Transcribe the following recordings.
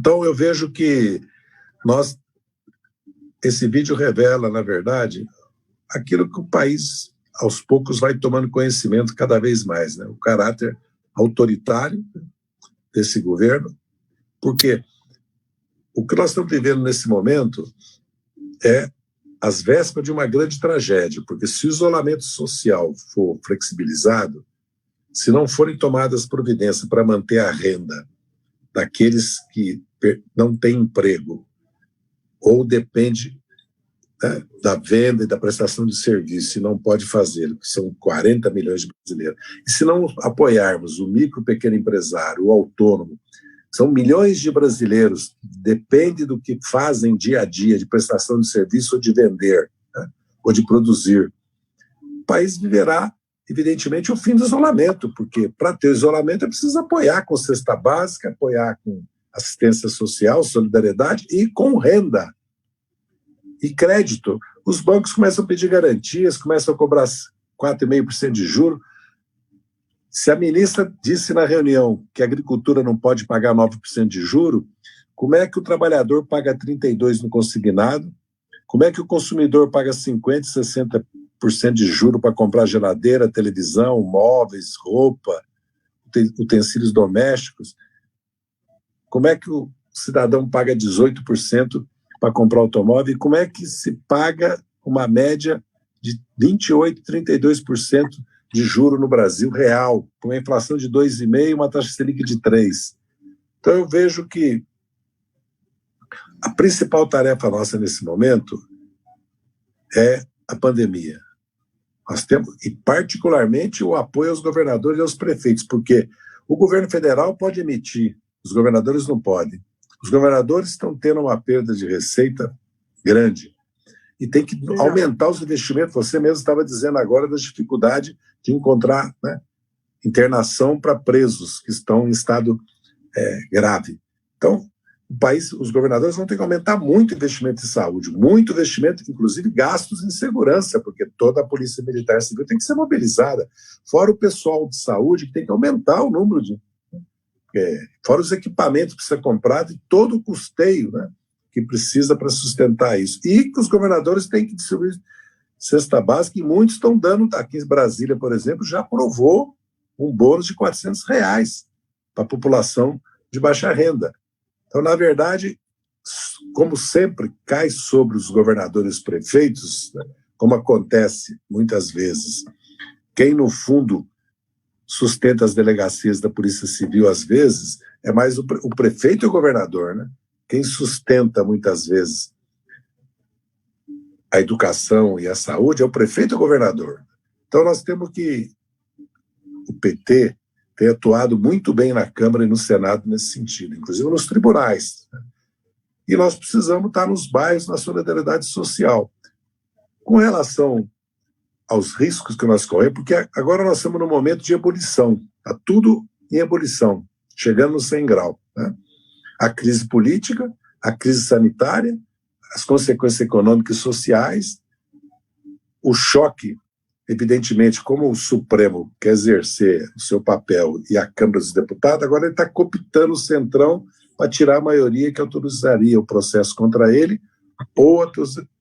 Então, eu vejo que esse vídeo revela, na verdade, aquilo que o país, aos poucos, vai tomando conhecimento cada vez mais, né? O caráter autoritário desse governo, porque o que nós estamos vivendo nesse momento é as vésperas de uma grande tragédia, porque se o isolamento social for flexibilizado, se não forem tomadas providências para manter a renda daqueles que não têm emprego ou depende, né, da venda e da prestação de serviço e não pode fazê-lo, que são 40 milhões de brasileiros, e se não apoiarmos o micro, pequeno empresário, o autônomo, são milhões de brasileiros que dependem do que fazem dia a dia, de prestação de serviço ou de vender, né, ou de produzir. O país viverá, evidentemente, o fim do isolamento, porque para ter isolamento é preciso apoiar com cesta básica, apoiar com assistência social, solidariedade e com renda e crédito. Os bancos começam a pedir garantias, começam a cobrar 4,5% de juros. Se a ministra disse na reunião que a agricultura não pode pagar 9% de juro, como é que o trabalhador paga 32% no consignado? Como é que o consumidor paga 50%, 60% de juro para comprar geladeira, televisão, móveis, roupa, utensílios domésticos? Como é que o cidadão paga 18% para comprar automóvel? E como é que se paga uma média de 28%, 32% de juro no Brasil real, com uma inflação de 2,5% e uma taxa Selic de 3%? Então eu vejo que a principal tarefa nossa nesse momento é a pandemia. Nós temos, e particularmente, o apoio aos governadores e aos prefeitos, porque o governo federal pode emitir, os governadores não podem. Os governadores estão tendo uma perda de receita grande e tem que aumentar os investimentos. Você mesmo estava dizendo agora da dificuldade de encontrar, né, internação para presos que estão em estado grave. Então, o país, os governadores vão ter que aumentar muito o investimento em saúde, muito investimento, inclusive gastos em segurança, porque toda a polícia militar civil tem que ser mobilizada. Fora o pessoal de saúde, que tem que aumentar o número de... fora os equipamentos que precisa comprar e todo o custeio, né, que precisa para sustentar isso. E que os governadores têm que distribuir cesta básica, e muitos estão dando. Aqui em Brasília, por exemplo, já aprovou um bônus de R$400 para a população de baixa renda. Então, na verdade, como sempre, cai sobre os governadores e prefeitos, né, como acontece muitas vezes. Quem, no fundo, sustenta as delegacias da Polícia Civil, às vezes, é mais o prefeito e o governador, né? Quem sustenta, muitas vezes, a educação e a saúde é o prefeito e o governador. Então, nós temos que... O PT tem atuado muito bem na Câmara e no Senado nesse sentido, inclusive nos tribunais, né? E nós precisamos estar nos bairros, na solidariedade social. Com relação aos riscos que nós corremos, porque agora nós estamos num momento de ebulição, está tudo em ebulição, chegando no 100 grau, né? A crise política, a crise sanitária, as consequências econômicas e sociais, o choque, evidentemente, como o Supremo quer exercer o seu papel e a Câmara dos Deputados, agora ele está cooptando o Centrão para tirar a maioria que autorizaria o processo contra ele ou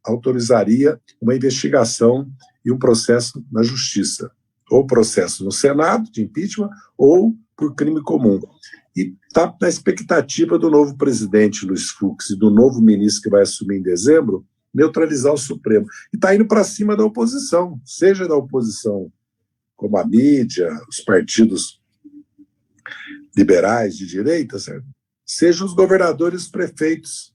autorizaria uma investigação e um processo na Justiça, ou processo no Senado, de impeachment, ou por crime comum. E está na expectativa do novo presidente, Luiz Fux, e do novo ministro que vai assumir em dezembro, neutralizar o Supremo. E está indo para cima da oposição, seja da oposição como a mídia, os partidos liberais de direita, certo? Seja os governadores e os prefeitos.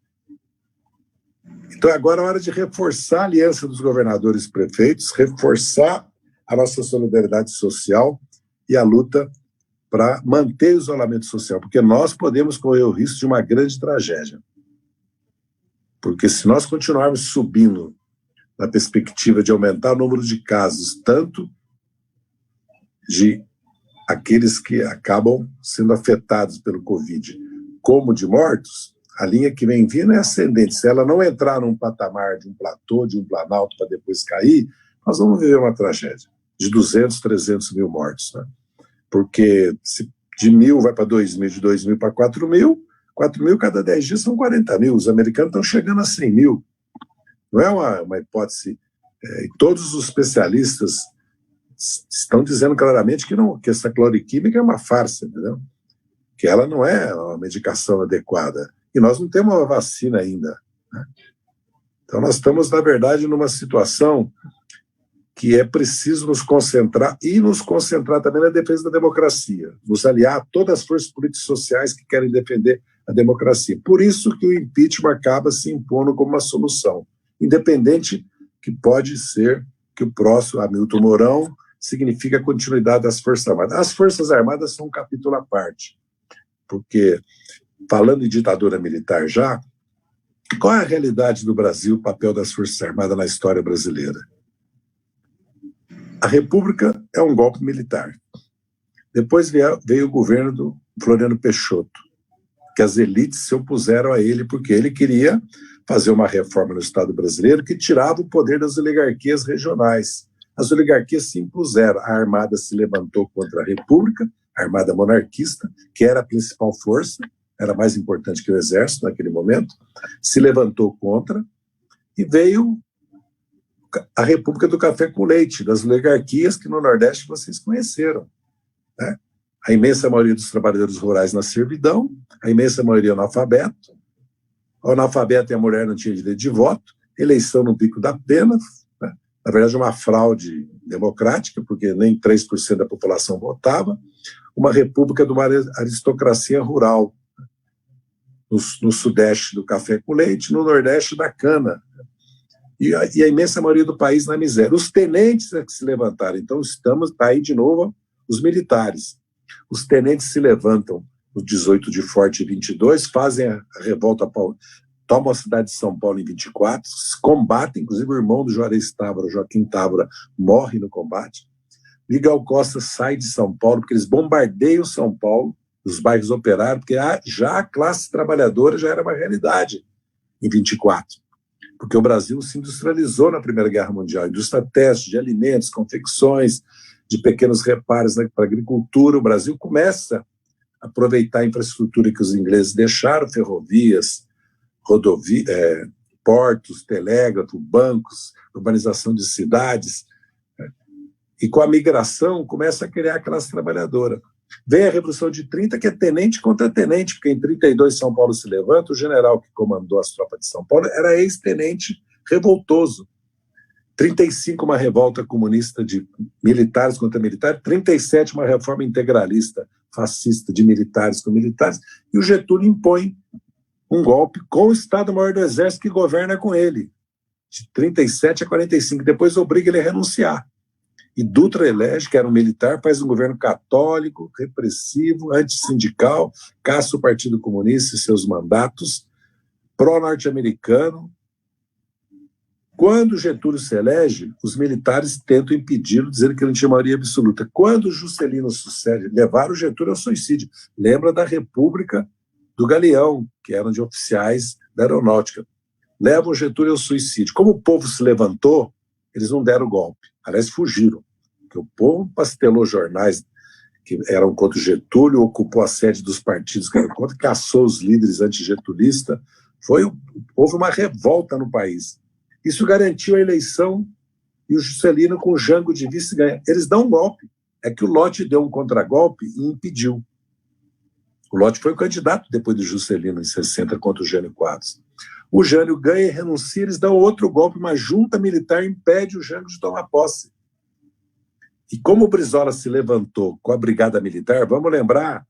Então agora é hora de reforçar a aliança dos governadores e prefeitos, reforçar a nossa solidariedade social e a luta para manter o isolamento social, porque nós podemos correr o risco de uma grande tragédia. Porque se nós continuarmos subindo na perspectiva de aumentar o número de casos, tanto de aqueles que acabam sendo afetados pelo Covid, como de mortos, a linha que vem vindo é ascendente. Se ela não entrar num patamar de um platô, de um planalto, para depois cair, nós vamos viver uma tragédia de 200, 300 mil mortos, né? Porque se de 1.000 vai para 2.000, de 2.000 para 4.000, 4 mil cada 10 dias são 40 mil. Os americanos estão chegando a 100 mil. Não é uma hipótese. E todos os especialistas estão dizendo claramente que essa cloriquímica é uma farsa, entendeu? Que ela não é uma medicação adequada. E nós não temos uma vacina ainda, né? Então nós estamos, na verdade, numa situação que é preciso nos concentrar também na defesa da democracia, nos aliar a todas as forças políticas e sociais que querem defender a democracia. Por isso que o impeachment acaba se impondo como uma solução, independente que pode ser que o próximo, Hamilton Mourão, significa a continuidade das Forças Armadas. As Forças Armadas são um capítulo à parte, porque, falando em ditadura militar já, qual é a realidade do Brasil, o papel das Forças Armadas na história brasileira? A República é um golpe militar. Depois veio o governo do Floriano Peixoto, que as elites se opuseram a ele porque ele queria fazer uma reforma no Estado brasileiro que tirava o poder das oligarquias regionais. As oligarquias se impuseram, a Armada se levantou contra a República, a Armada monarquista, que era a principal força, era mais importante que o Exército naquele momento, se levantou contra, e veio a República do Café com Leite, das oligarquias que no Nordeste vocês conheceram, né? A imensa maioria dos trabalhadores rurais na servidão, a imensa maioria analfabeto, o analfabeto e a mulher não tinham direito de voto, eleição no bico da pena, né? Na verdade uma fraude democrática, porque nem 3% da população votava, uma república de uma aristocracia rural, no Sudeste do café com leite, no Nordeste da cana, e a imensa maioria do país na miséria. Os tenentes é que se levantaram. Então está aí de novo os militares. Os tenentes se levantam no 18 de Forte 22, fazem a revolta, tomam a cidade de São Paulo em 24, combatem, inclusive o irmão do Juarez Távora, Joaquim Távora, morre no combate. Miguel Costa sai de São Paulo, porque eles bombardeiam São Paulo, os bairros operários, porque já a classe trabalhadora já era uma realidade em 24. Porque o Brasil se industrializou na Primeira Guerra Mundial, indústria têxtil, de alimentos, confecções, de pequenos reparos, né, para a agricultura. O Brasil começa a aproveitar a infraestrutura que os ingleses deixaram, ferrovias, portos, telégrafo, bancos, urbanização de cidades, né? E com a migração começa a criar a classe trabalhadora. Vem a Revolução de 30, que é tenente contra tenente, porque em 32 São Paulo se levanta, o general que comandou as tropas de São Paulo era ex-tenente revoltoso. 35, uma revolta comunista de militares contra militares, 37, uma reforma integralista fascista de militares com militares, e o Getúlio impõe um golpe com o Estado-Maior do Exército que governa com ele, de 37 a 45, depois obriga ele a renunciar. E Dutra elege, que era um militar, faz um governo católico, repressivo, antissindical, caça o Partido Comunista e seus mandatos, pró-norte-americano. Quando Getúlio se elege, os militares tentam impedi-lo, dizendo que ele não tinha maioria absoluta. Quando Juscelino sucede, levaram o Getúlio ao suicídio. Lembra da República do Galeão, que eram de oficiais da aeronáutica. Levam o Getúlio ao suicídio. Como o povo se levantou, eles não deram o golpe. Aliás, fugiram. Porque o povo pastelou jornais que eram contra o Getúlio, ocupou a sede dos partidos que eram contra, caçou os líderes antigetulistas. Houve uma revolta no país. Isso garantiu a eleição e o Juscelino com o Jango de vice ganha. Eles dão um golpe. É que o Lott deu um contragolpe e impediu. O Lott foi o candidato depois do Juscelino em 60 contra o Jânio Quadros. O Jânio ganha e renuncia, eles dão outro golpe, uma junta militar impede o Jango de tomar posse. E como o Brizola se levantou com a Brigada Militar, vamos lembrar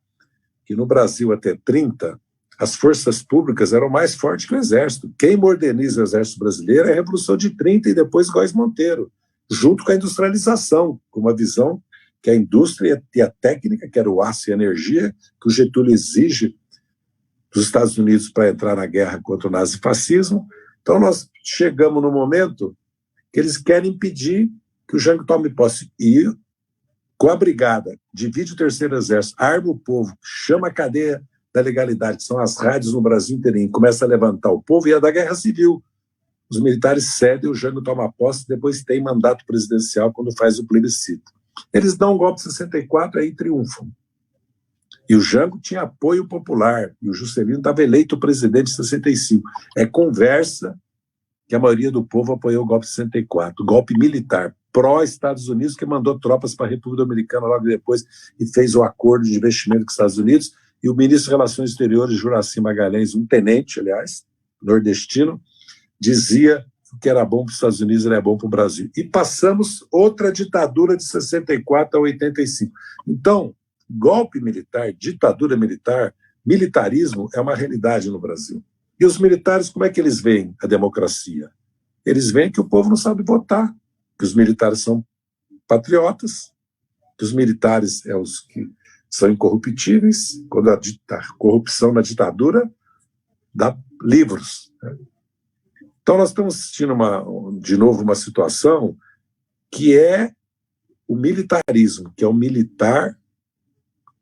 que no Brasil até 30, as forças públicas eram mais fortes que o Exército. Quem moderniza o Exército brasileiro é a Revolução de 30 e depois Góes Monteiro, junto com a industrialização, com uma visão que a indústria e a técnica, que era o aço e a energia, que o Getúlio exige dos Estados Unidos para entrar na guerra contra o nazifascismo. Então nós chegamos no momento que eles querem impedir que o Jango tome posse. E com a brigada, divide o terceiro exército, arma o povo, chama a cadeia da legalidade, que são as rádios no Brasil inteirinho, começa a levantar o povo, e a da Guerra Civil. Os militares cedem, o Jango toma posse, depois tem mandato presidencial quando faz o plebiscito. Eles dão um golpe em 64, aí triunfam. E o Jango tinha apoio popular, e o Juscelino estava eleito presidente em 65. É conversa que a maioria do povo apoiou o golpe de 64, golpe militar, pró-Estados Unidos, que mandou tropas para a República Dominicana logo depois e fez o acordo de investimento com os Estados Unidos, e o ministro de Relações Exteriores, Juracy Magalhães, um tenente, aliás, nordestino, dizia que o que era bom para os Estados Unidos era bom para o Brasil. E passamos outra ditadura de 64 a 85. Então, golpe militar, ditadura militar, militarismo é uma realidade no Brasil. E os militares, como é que eles veem a democracia? Eles veem que o povo não sabe votar, que os militares são patriotas, que os militares são os que são incorruptíveis, quando a corrupção na ditadura dá livros. Né? Então nós estamos assistindo de novo uma situação que é o militarismo, que é o militar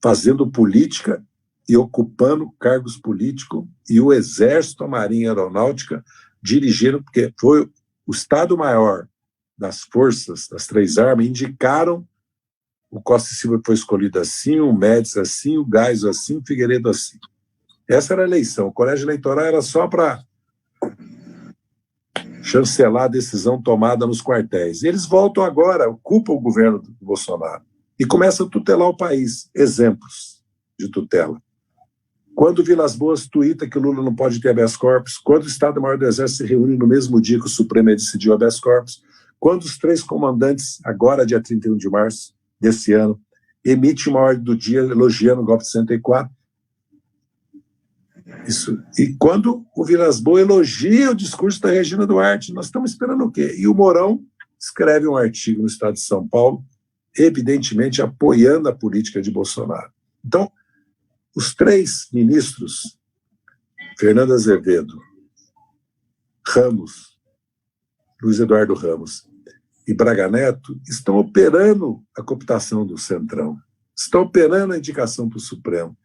fazendo política e ocupando cargos políticos, e o Exército, a Marinha e a Aeronáutica dirigindo, porque foi o Estado-Maior das forças, das três armas, indicaram o Costa e Silva foi escolhido assim, o Médici assim, o Geisel assim, o Figueiredo assim. Essa era a eleição. O colégio eleitoral era só para chancelar a decisão tomada nos quartéis. E eles voltam agora, ocupam o governo do Bolsonaro e começam a tutelar o país. Exemplos de tutela. Quando Vilas Boas tuita que o Lula não pode ter habeas corpus, quando o Estado-Maior do Exército se reúne no mesmo dia que o Supremo decidiu habeas corpus, quando os três comandantes, agora dia 31 de março desse ano, emitem uma ordem do dia elogiando o golpe de 64. Isso. E quando o Vilas Boas elogia o discurso da Regina Duarte, nós estamos esperando o quê? E o Mourão escreve um artigo no Estado de São Paulo, evidentemente apoiando a política de Bolsonaro. Então, os três ministros, Fernando Azevedo, Ramos, Luiz Eduardo Ramos e Braga Neto, estão operando a cooptação do Centrão, estão operando a indicação para o Supremo,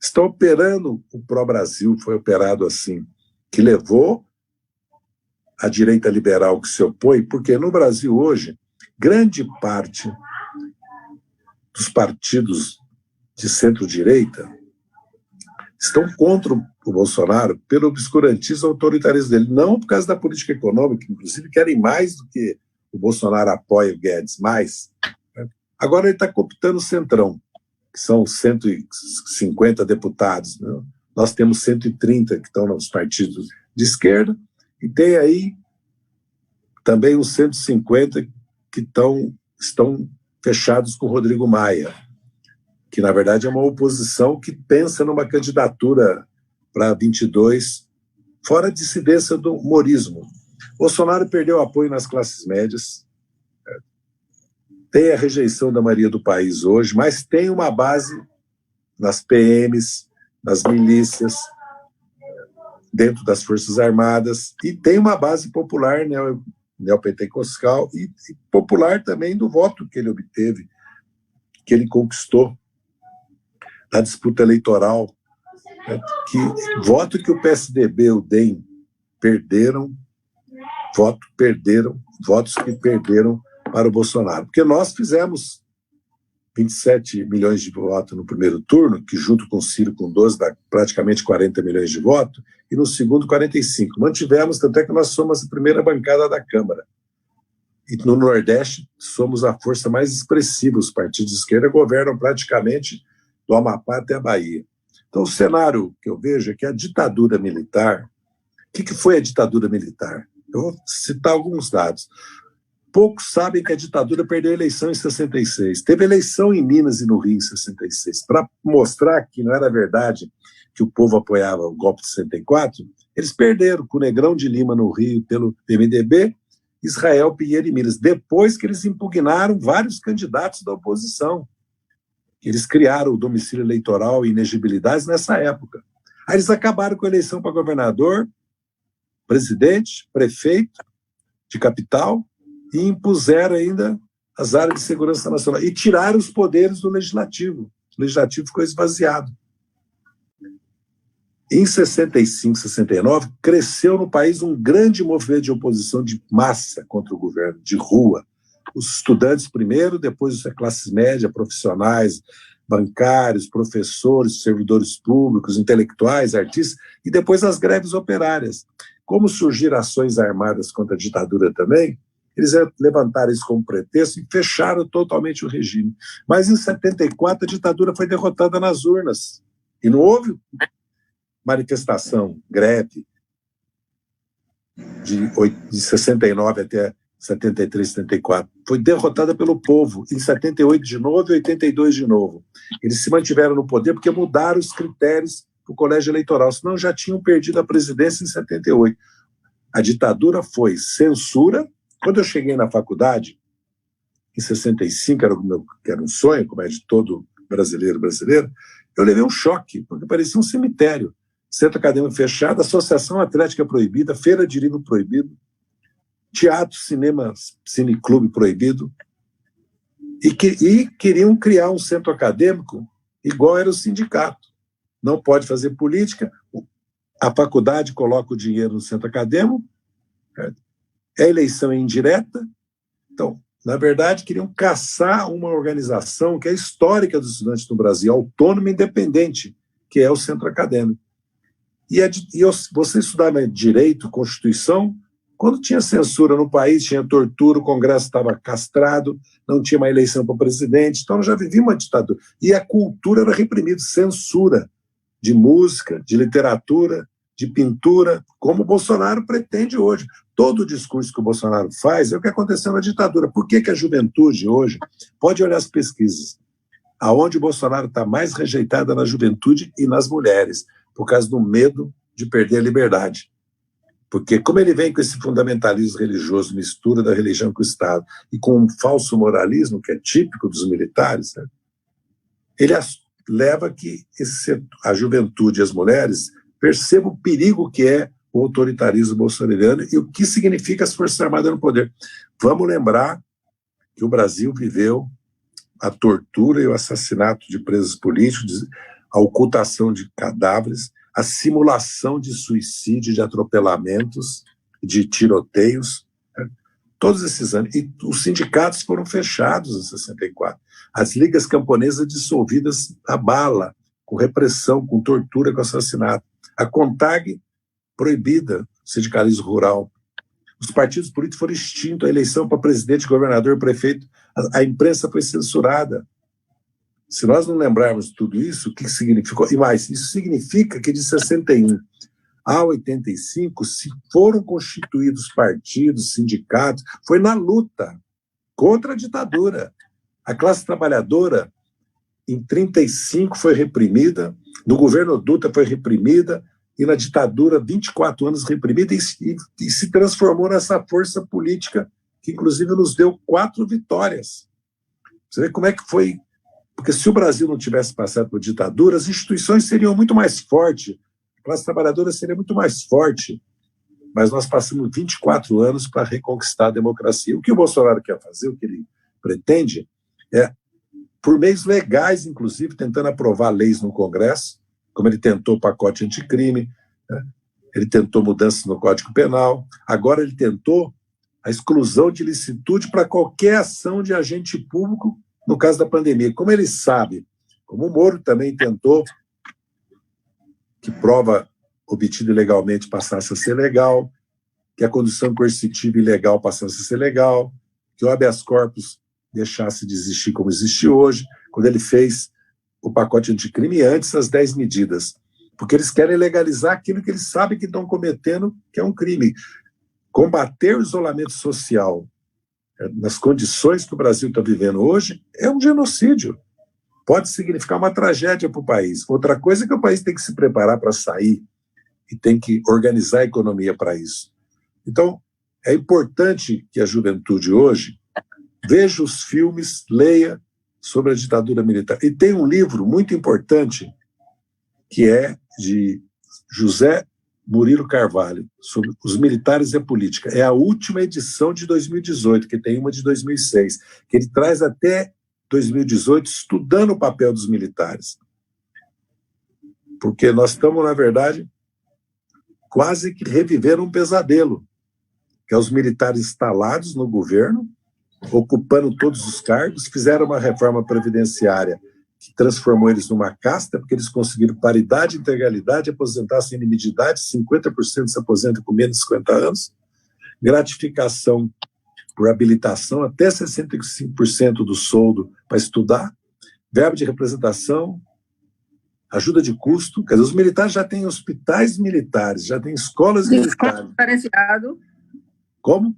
estão operando o Pró-Brasil, foi operado assim, que levou a direita liberal que se opõe, porque no Brasil hoje, grande parte dos partidos de centro-direita estão contra o Bolsonaro pelo obscurantismo autoritarismo dele, não por causa da política econômica, inclusive querem mais do que o Bolsonaro apoia o Guedes, mais. Agora ele está cooptando o Centrão, que são 150 deputados. Né? Nós temos 130 que estão nos partidos de esquerda, e tem aí também uns 150 que estão fechados com o Rodrigo Maia, que na verdade é uma oposição que pensa numa candidatura para 22, fora a dissidência do humorismo. Bolsonaro perdeu apoio nas classes médias, tem a rejeição da maioria do país hoje, mas tem uma base nas PMs, nas milícias, dentro das Forças Armadas, e tem uma base popular neopentecostal e popular também do voto que ele obteve, que ele conquistou na disputa eleitoral, voto que o PSDB, o DEM, votos que perderam para o Bolsonaro. Porque nós fizemos 27 milhões de votos no primeiro turno, que junto com o Ciro, com 12, dá praticamente 40 milhões de votos, e no segundo 45. Mantivemos, tanto é que nós somos a primeira bancada da Câmara. E no Nordeste somos a força mais expressiva, os partidos de esquerda governam praticamente do Amapá até a Bahia. Então o cenário que eu vejo é que a ditadura militar, o que foi a ditadura militar? Eu vou citar alguns dados. Poucos sabem que a ditadura perdeu a eleição em 66. Teve eleição em Minas e no Rio em 66. Para mostrar que não era verdade que o povo apoiava o golpe de 64, eles perderam com o Negrão de Lima no Rio pelo PMDB, Israel Pinheiro em Minas, depois que eles impugnaram vários candidatos da oposição. Eles criaram o domicílio eleitoral e inegibilidades nessa época. Aí eles acabaram com a eleição para governador, presidente, prefeito de capital, e impuseram ainda as áreas de segurança nacional. E tiraram os poderes do legislativo. O legislativo ficou esvaziado. Em 65, 69, cresceu no país um grande movimento de oposição de massa contra o governo, de rua. Os estudantes primeiro, depois as classes médias, profissionais bancários, professores, servidores públicos, intelectuais, artistas, e depois as greves operárias. Como surgiram ações armadas contra a ditadura também, eles levantaram isso como pretexto e fecharam totalmente o regime. Mas em 74 a ditadura foi derrotada nas urnas. E não houve manifestação, greve, de 69 até 73, 74. Foi derrotada pelo povo, em 78 de novo e 82 de novo. Eles se mantiveram no poder porque mudaram os critérios para o colégio eleitoral, senão já tinham perdido a presidência em 78. A ditadura foi censura. Quando eu cheguei na faculdade, em 65, era um sonho, como é de todo brasileira, eu levei um choque, porque parecia um cemitério. Centro acadêmico fechado, associação atlética proibida, feira de livro proibido, teatro, cinema, cineclube proibido, e queriam criar um centro acadêmico igual era o sindicato. Não pode fazer política, a faculdade coloca o dinheiro no centro acadêmico, a eleição é indireta. Então, na verdade, queriam caçar uma organização que é histórica dos estudantes no Brasil, autônoma e independente, que é o centro acadêmico. Você estudava direito, Constituição, quando tinha censura no país, tinha tortura, o Congresso estava castrado, não tinha uma eleição para presidente, então já vivia uma ditadura. E a cultura era reprimida, censura de música, de literatura, de pintura, como o Bolsonaro pretende hoje. Todo o discurso que o Bolsonaro faz é o que aconteceu na ditadura. Por que a juventude hoje, pode olhar as pesquisas, aonde o Bolsonaro está mais rejeitado é na juventude e nas mulheres, por causa do medo de perder a liberdade. Porque como ele vem com esse fundamentalismo religioso, mistura da religião com o Estado, e com um falso moralismo, que é típico dos militares, né, ele leva que a juventude e as mulheres percebam o perigo que é o autoritarismo bolsonariano e o que significa as Forças Armadas no poder. Vamos lembrar que o Brasil viveu a tortura e o assassinato de presos políticos, a ocultação de cadáveres, a simulação de suicídio, de atropelamentos, de tiroteios, né? Todos esses anos. E os sindicatos foram fechados em 64. As ligas camponesas dissolvidas a bala, com repressão, com tortura, com assassinato. A CONTAG proibida, sindicalismo rural. Os partidos políticos foram extintos, a eleição para presidente, governador, prefeito, a imprensa foi censurada. Se nós não lembrarmos tudo isso, o que significou? E mais, isso significa que de 61 a 85 se foram constituídos partidos, sindicatos, foi na luta contra a ditadura. A classe trabalhadora, em 35, foi reprimida, no governo Dutra foi reprimida, e na ditadura, 24 anos reprimida, e se transformou nessa força política que, inclusive, nos deu 4 vitórias. Você vê como é que foi. Porque se o Brasil não tivesse passado por ditadura, as instituições seriam muito mais fortes, a classe trabalhadora seria muito mais forte, mas nós passamos 24 anos para reconquistar a democracia. O que o Bolsonaro quer fazer, o que ele pretende, é, por meios legais, inclusive, tentando aprovar leis no Congresso, como ele tentou o pacote anticrime, né? Ele tentou mudanças no Código Penal, agora ele tentou a exclusão de licitude para qualquer ação de agente público no caso da pandemia. Como ele sabe, como o Moro também tentou que prova obtida ilegalmente passasse a ser legal, que a condução coercitiva ilegal passasse a ser legal, que o habeas corpus deixasse de existir como existe hoje, quando ele fez o pacote anticrime antes das 10 medidas, porque eles querem legalizar aquilo que eles sabem que estão cometendo, que é um crime. Combater o isolamento social nas condições que o Brasil está vivendo hoje, é um genocídio. Pode significar uma tragédia para o país. Outra coisa é que o país tem que se preparar para sair e tem que organizar a economia para isso. Então, é importante que a juventude hoje veja os filmes, leia sobre a ditadura militar. E tem um livro muito importante que é de José Murilo Carvalho, sobre os militares e a política. É a última edição de 2018, que tem uma de 2006, que ele traz até 2018 estudando o papel dos militares. Porque nós estamos, na verdade, quase que revivendo um pesadelo, que é os militares instalados no governo, ocupando todos os cargos, fizeram uma reforma previdenciária que transformou eles numa casta, porque eles conseguiram paridade, integralidade, aposentar sem inimidade, 50% se aposenta com menos de 50 anos, gratificação por habilitação, até 65% do soldo para estudar, verba de representação, ajuda de custo. Quer dizer, os militares já têm hospitais militares, já têm escolas militares. Diferenciado. Como?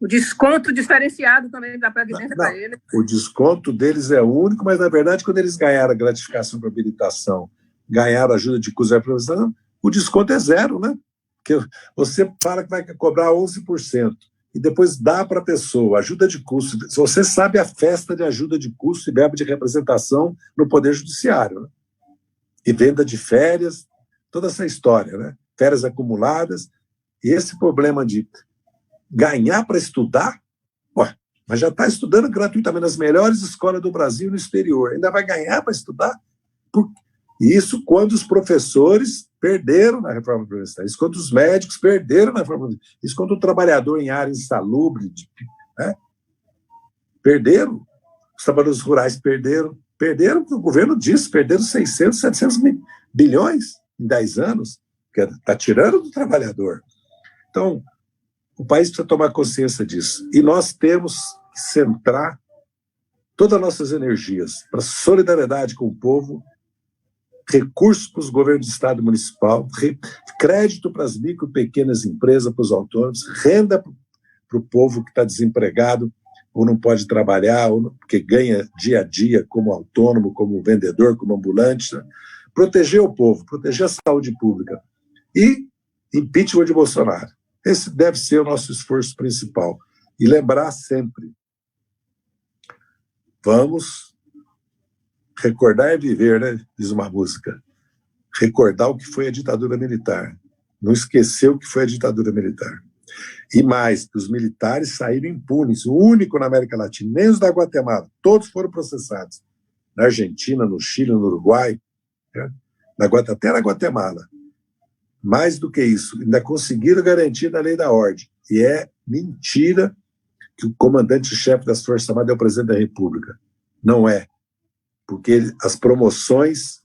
O desconto diferenciado também da Previdência para eles. O desconto deles é único, mas, na verdade, quando eles ganharam a gratificação por habilitação, ganharam a ajuda de custo de representação, o desconto é zero, né? Porque você fala que vai cobrar 11%, e depois dá para a pessoa ajuda de custo. Você sabe a festa de ajuda de custo e verba de representação no Poder Judiciário, né? E venda de férias, toda essa história, né? Férias acumuladas, e esse problema de ganhar para estudar, mas já está estudando gratuitamente nas melhores escolas do Brasil e no exterior, ainda vai ganhar para estudar? Isso quando os professores perderam na reforma universitária, isso quando os médicos perderam na reforma universitária, isso quando o trabalhador em área insalubre, né? Perderam, os trabalhadores rurais perderam, porque o governo disse, perderam 600, 700 bilhões em 10 anos, que está tirando do trabalhador. Então, o país precisa tomar consciência disso. E nós temos que centrar todas as nossas energias para solidariedade com o povo, recursos para os governos de estado e municipal, crédito para as micro e pequenas empresas, para os autônomos, renda para o povo que está desempregado ou não pode trabalhar, ou porque ganha dia a dia como autônomo, como vendedor, como ambulante. Né? Proteger o povo, proteger a saúde pública. E impeachment de Bolsonaro. Esse deve ser o nosso esforço principal. E lembrar sempre, vamos recordar e viver, né? Diz uma música. Recordar o que foi a ditadura militar. Não esquecer o que foi a ditadura militar. E mais, que os militares saíram impunes, o único na América Latina, nem os da Guatemala, todos foram processados. Na Argentina, no Chile, no Uruguai, né? Até na Guatemala. Mais do que isso, ainda conseguiram garantir na lei da ordem. E é mentira que o comandante-chefe das Forças Armadas é o presidente da República. Não é. Porque as promoções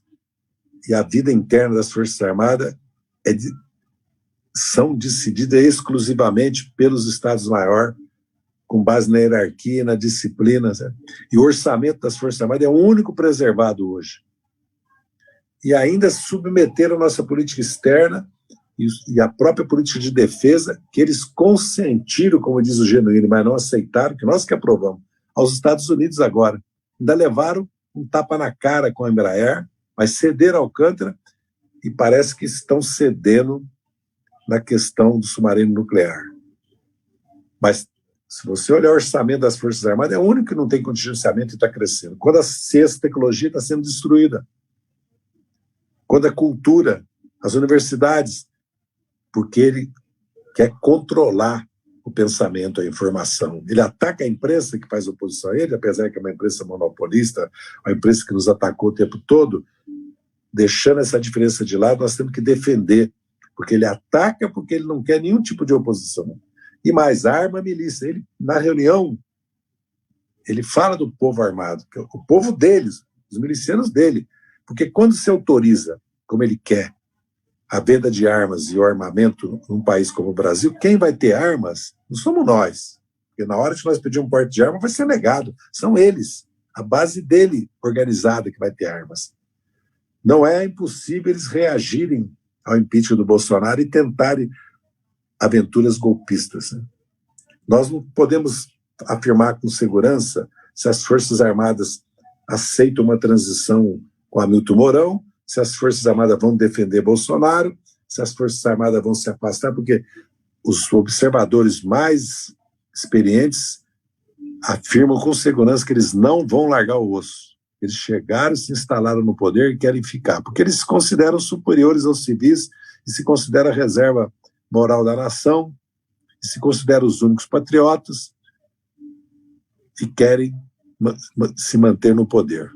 e a vida interna das Forças Armadas são decididas exclusivamente pelos Estados-Maior, com base na hierarquia e na disciplina. Né? E o orçamento das Forças Armadas é o único preservado hoje. E ainda submeteram a nossa política externa e a própria política de defesa, que eles consentiram, como diz o Genuíno, mas não aceitaram, que nós que aprovamos, aos Estados Unidos agora. Ainda levaram um tapa na cara com a Embraer, mas cederam Alcântara e parece que estão cedendo na questão do submarino nuclear. Mas, se você olhar o orçamento das Forças Armadas, é o único que não tem contingenciamento e está crescendo. Quando a ciência e tecnologia está sendo destruída. Quando a cultura, as universidades, porque ele quer controlar o pensamento, a informação. Ele ataca a imprensa que faz oposição a ele, apesar que é uma imprensa monopolista, uma imprensa que nos atacou o tempo todo, deixando essa diferença de lado, nós temos que defender, porque ele ataca porque ele não quer nenhum tipo de oposição. E mais, arma a milícia. Ele, na reunião, ele fala do povo armado, que é o povo deles, os milicianos dele. Porque quando se autoriza, como ele quer, a venda de armas e o armamento num país como o Brasil, quem vai ter armas não somos nós. Porque na hora que nós pedimos um porte de arma, vai ser negado. São eles, a base dele organizada que vai ter armas. Não é impossível eles reagirem ao impeachment do Bolsonaro e tentarem aventuras golpistas. Né? Nós não podemos afirmar com segurança se as Forças Armadas aceitam uma transição com Hamilton Mourão, se as Forças Armadas vão defender Bolsonaro, se as Forças Armadas vão se afastar, porque os observadores mais experientes afirmam com segurança que eles não vão largar o osso. Eles chegaram, se instalaram no poder e querem ficar, porque eles se consideram superiores aos civis e se consideram a reserva moral da nação, e se consideram os únicos patriotas e querem se manter no poder.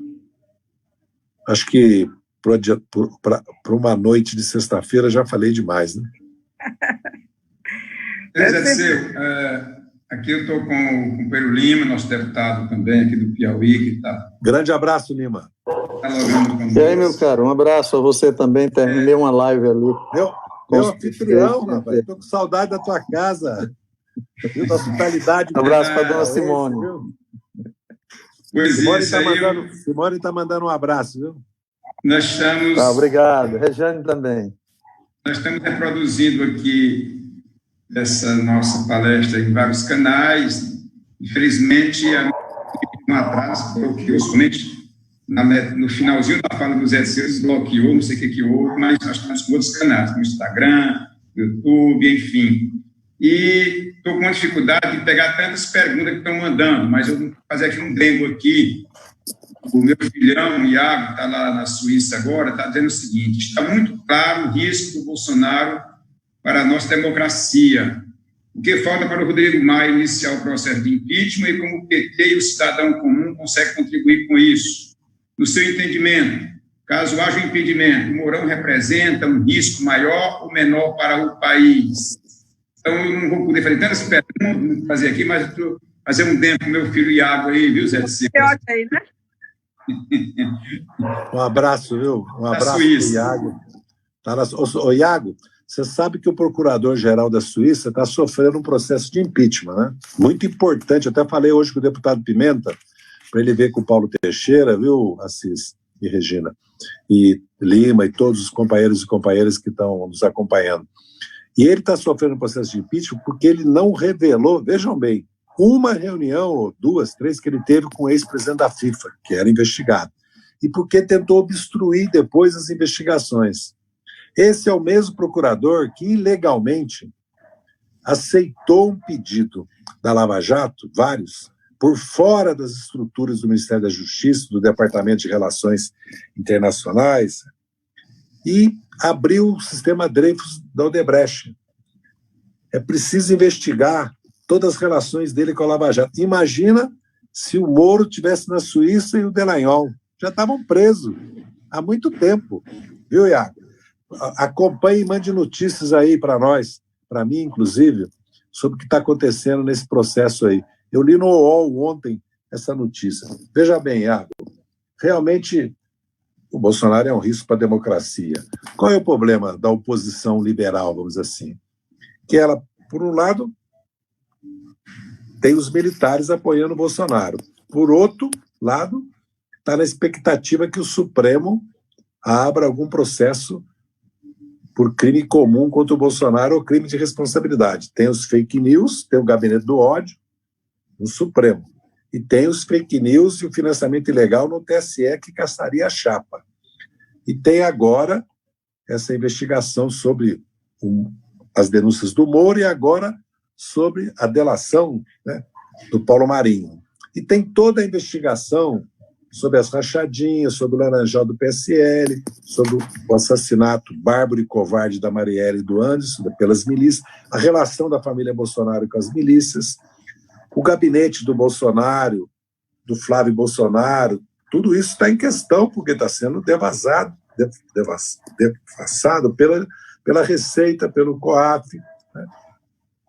Acho que para uma noite de sexta-feira já falei demais, né? Zé Disseu, Aqui eu estou com o companheiro Lima, nosso deputado também aqui do Piauí, que está... Grande abraço, Lima. E aí, meu caro, um abraço a você também. Terminei uma live ali. Meu anfitrião, rapaz. Estou com saudade da tua casa. Viu? Da hospitalidade. Um abraço para a dona Simone. Simone está mandando um abraço, viu? Nós estamos... obrigado. Regiane também. Nós estamos reproduzindo aqui essa nossa palestra em vários canais. Infelizmente, um atraso bloqueou somente no finalzinho da fala dos exercícios, bloqueou, não sei o que houve, mas nós estamos com outros canais, no Instagram, no YouTube, enfim. E estou com uma dificuldade de pegar tantas perguntas que estão mandando, mas eu vou fazer aqui um demo aqui. O meu filhão, o Iago, está lá na Suíça agora, está dizendo o seguinte: está muito claro o risco do Bolsonaro para a nossa democracia. O que falta para o Rodrigo Maia iniciar o processo de impeachment e como o PT e o cidadão comum conseguem contribuir com isso? No seu entendimento, caso haja um impedimento, o Mourão representa um risco maior ou menor para o país? Então, eu não vou poder fazer tantas perguntas, fazer aqui, mas vou fazer um demo com meu filho Iago aí, viu, Zé de Silva? Aí, né? Um abraço, viu? Um abraço para o Iago. Ô, Iago, você sabe que o procurador-geral da Suíça está sofrendo um processo de impeachment, né? Muito importante. Eu até falei hoje com o deputado Pimenta, para ele ver com o Paulo Teixeira, viu, Assis e Regina, e Lima e todos os companheiros e companheiras que estão nos acompanhando. E ele está sofrendo um processo de impeachment porque ele não revelou, vejam bem, uma reunião, ou duas, três, que ele teve com o ex-presidente da FIFA, que era investigado, e porque tentou obstruir depois as investigações. Esse é o mesmo procurador que, ilegalmente, aceitou um pedido da Lava Jato, vários, por fora das estruturas do Ministério da Justiça, do Departamento de Relações Internacionais, e abriu o sistema Dreyfus da Odebrecht. É preciso investigar todas as relações dele com a Lava Jato. Imagina se o Moro estivesse na Suíça e o Dallagnol. Já estavam presos há muito tempo. Viu, Iago? Acompanhe e mande notícias aí para nós, para mim, inclusive, sobre o que está acontecendo nesse processo aí. Eu li no UOL ontem essa notícia. Veja bem, Iago, realmente o Bolsonaro é um risco para a democracia. Qual é o problema da oposição liberal, vamos dizer assim? Que ela, por um lado, tem os militares apoiando o Bolsonaro. Por outro lado, está na expectativa que o Supremo abra algum processo por crime comum contra o Bolsonaro ou crime de responsabilidade. Tem os fake news, tem o gabinete do ódio no Supremo. E tem os fake news e o financiamento ilegal no TSE, que caçaria a chapa. E tem agora essa investigação sobre as denúncias do Moro e agora sobre a delação, né, do Paulo Marinho. E tem toda a investigação sobre as rachadinhas, sobre o Laranjal do PSL, sobre o assassinato bárbaro e covarde da Marielle e do Anderson, pelas milícias, a relação da família Bolsonaro com as milícias, o gabinete do Bolsonaro, do Flávio Bolsonaro, tudo isso está em questão, porque está sendo devassado pela Receita, pelo COAF, né?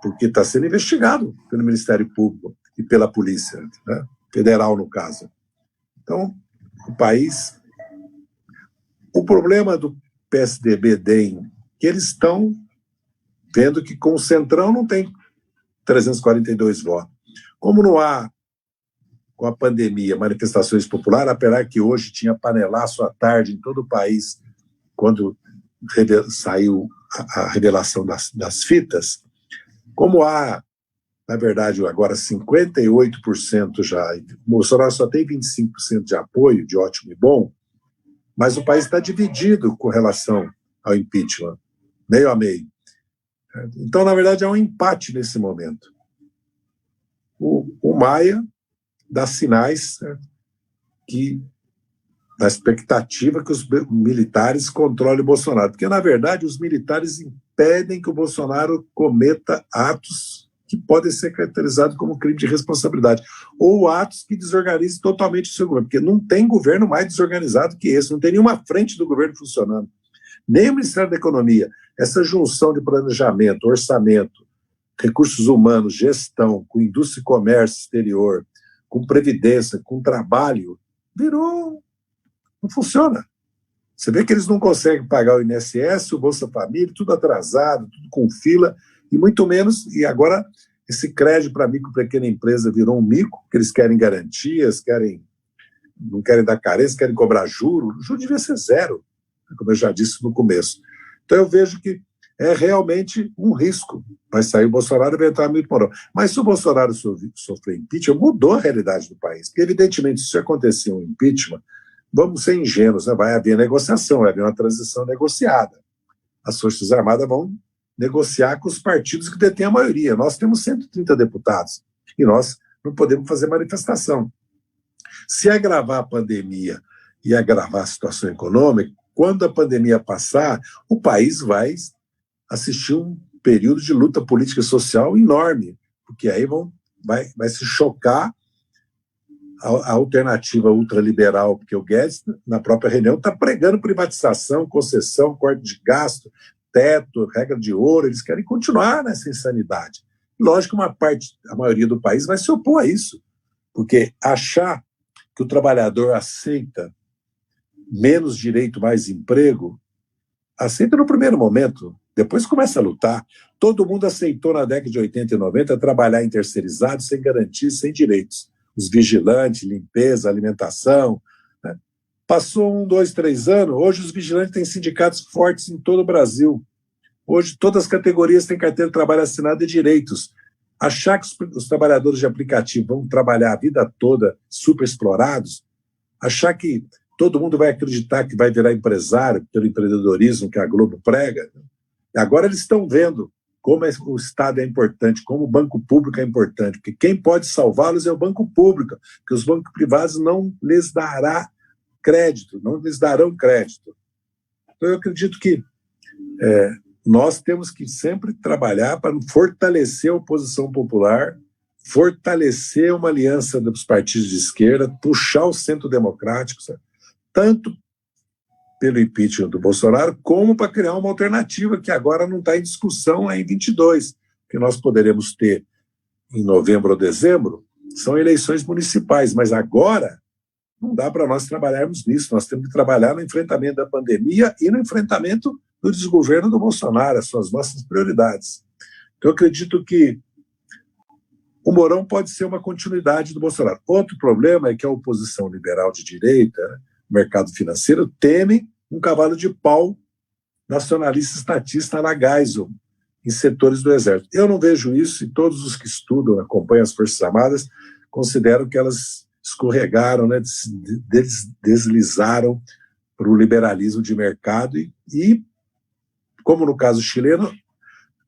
Porque está sendo investigado pelo Ministério Público e pela Polícia, né? Federal, no caso. Então, o país... O problema do PSDB, DEM, que eles estão vendo que com o Centrão não tem 342 votos. Como não há, com a pandemia, manifestações populares, apesar que hoje tinha panelaço à tarde em todo o país, quando saiu a revelação das fitas, como há, na verdade, agora 58% já, o Bolsonaro só tem 25% de apoio, de ótimo e bom, mas o país está dividido com relação ao impeachment, meio a meio. Então, na verdade, há um empate nesse momento. O Maia dá sinais, né, que da expectativa que os militares controlem o Bolsonaro, porque, na verdade, os militares impedem que o Bolsonaro cometa atos que podem ser caracterizados como crime de responsabilidade, ou atos que desorganizem totalmente o seu governo, porque não tem governo mais desorganizado que esse, não tem nenhuma frente do governo funcionando, nem o Ministério da Economia. Essa junção de planejamento, orçamento, recursos humanos, gestão, com indústria e comércio exterior, com previdência, com trabalho, não funciona. Você vê que eles não conseguem pagar o INSS, o Bolsa Família, tudo atrasado, tudo com fila, e muito menos, e agora esse crédito para micro e pequena empresa virou um mico, porque eles querem garantias, não querem dar carência, querem cobrar juros. O juro devia ser zero, como eu já disse no começo. Então eu vejo que é realmente um risco. Vai sair o Bolsonaro e vai entrar muito Mourão. Mas se o Bolsonaro sofrer impeachment, mudou a realidade do país. Porque, evidentemente, se acontecer um impeachment, vamos ser ingênuos, né? Vai haver negociação, vai haver uma transição negociada. As Forças Armadas vão negociar com os partidos que detêm a maioria. Nós temos 130 deputados e nós não podemos fazer manifestação. Se agravar a pandemia e agravar a situação econômica, quando a pandemia passar, o país vai assistir um período de luta política e social enorme, porque aí vai se chocar a alternativa ultraliberal, porque o Guedes, na própria reunião, está pregando privatização, concessão, corte de gasto, teto, regra de ouro. Eles querem continuar nessa insanidade. Lógico que a maioria do país vai se opor a isso, porque achar que o trabalhador aceita menos direito, mais emprego, aceita no primeiro momento, depois começa a lutar. Todo mundo aceitou na década de 80 e 90 trabalhar em terceirizado, sem garantias, sem direitos. Os vigilantes, limpeza, alimentação. Né? Passou 1, 2, 3 anos, hoje os vigilantes têm sindicatos fortes em todo o Brasil. Hoje todas as categorias têm carteira de trabalho assinada e direitos. Achar que os trabalhadores de aplicativo vão trabalhar a vida toda super explorados, achar que todo mundo vai acreditar que vai virar empresário pelo empreendedorismo que a Globo prega. Agora eles estão vendo como o Estado é importante, como o banco público é importante, porque quem pode salvá-los é o banco público, porque os bancos privados não lhes darão crédito. Então eu acredito que nós temos que sempre trabalhar para fortalecer a oposição popular, fortalecer uma aliança dos partidos de esquerda, puxar o centro democrático, sabe? Tanto pelo impeachment do Bolsonaro, como para criar uma alternativa que agora não está em discussão em 22, que nós poderemos ter em novembro ou dezembro, são eleições municipais, mas agora não dá para nós trabalharmos nisso, nós temos que trabalhar no enfrentamento da pandemia e no enfrentamento do desgoverno do Bolsonaro, essas são as nossas prioridades. Então eu acredito que o Mourão pode ser uma continuidade do Bolsonaro. Outro problema é que a oposição liberal de direita, mercado financeiro, temem um cavalo de pau nacionalista estatista na Geisel, em setores do Exército. Eu não vejo isso, e todos os que estudam, acompanham as Forças Armadas, consideram que elas escorregaram, né, deslizaram para o liberalismo de mercado e, como no caso chileno,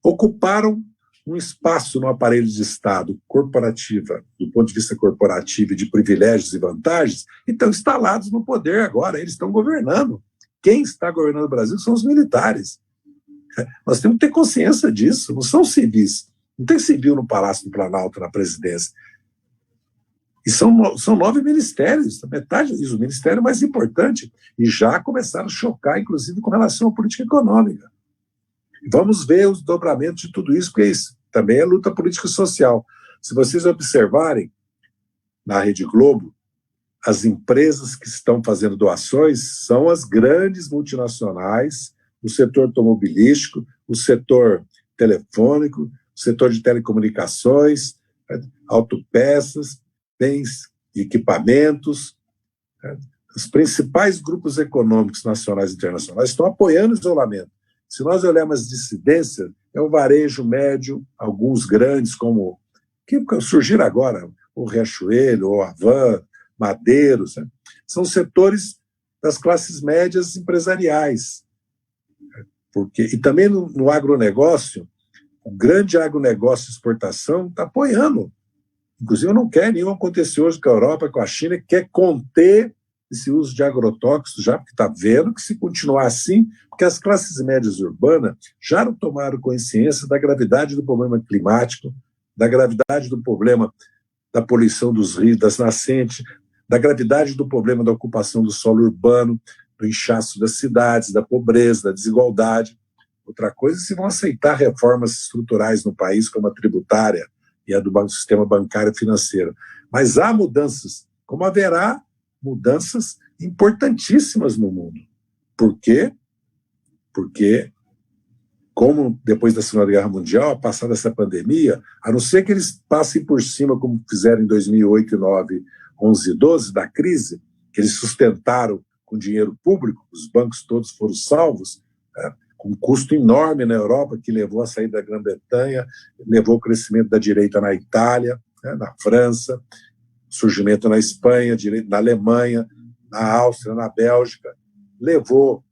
ocuparam um espaço no aparelho de Estado corporativa, do ponto de vista corporativo e de privilégios e vantagens, e estão instalados no poder agora, eles estão governando. Quem está governando o Brasil são os militares. Nós temos que ter consciência disso, não são civis. Não tem civil no Palácio do Planalto, na presidência. E são 9 ministérios, metade disso, o ministério mais importante, e já começaram a chocar, inclusive, com relação à política econômica. Vamos ver os dobramentos de tudo isso, porque isso também é luta política e social. Se vocês observarem, na Rede Globo, as empresas que estão fazendo doações são as grandes multinacionais, o setor automobilístico, o setor telefônico, o setor de telecomunicações, autopeças, bens e equipamentos. Os principais grupos econômicos nacionais e internacionais estão apoiando o isolamento. Se nós olharmos as dissidências, é o varejo médio, alguns grandes, como que surgiram agora, o Riachuelo, o Havan, Madeiros, né? São setores das classes médias empresariais. E também no agronegócio, o grande agronegócio de exportação está apoiando. Inclusive, não quer nenhum acontecer hoje com a Europa, com a China, que quer conter esse uso de agrotóxicos, já porque está vendo que se continuar assim, porque as classes médias urbanas já não tomaram consciência da gravidade do problema climático, da gravidade do problema da poluição dos rios, das nascentes, da gravidade do problema da ocupação do solo urbano, do inchaço das cidades, da pobreza, da desigualdade. Outra coisa é se vão aceitar reformas estruturais no país, como a tributária e a do sistema bancário e financeiro. Mas há mudanças, como haverá mudanças importantíssimas no mundo. Por quê? Porque, como depois da Segunda Guerra Mundial, passada essa pandemia, a não ser que eles passem por cima, como fizeram em 2008, 2009, 11 e 12, da crise, que eles sustentaram com dinheiro público, os bancos todos foram salvos, com um custo enorme na Europa, que levou à saída da Grã-Bretanha, levou ao crescimento da direita na Itália, na França, surgimento na Espanha, na Alemanha, na Áustria, na Bélgica, levou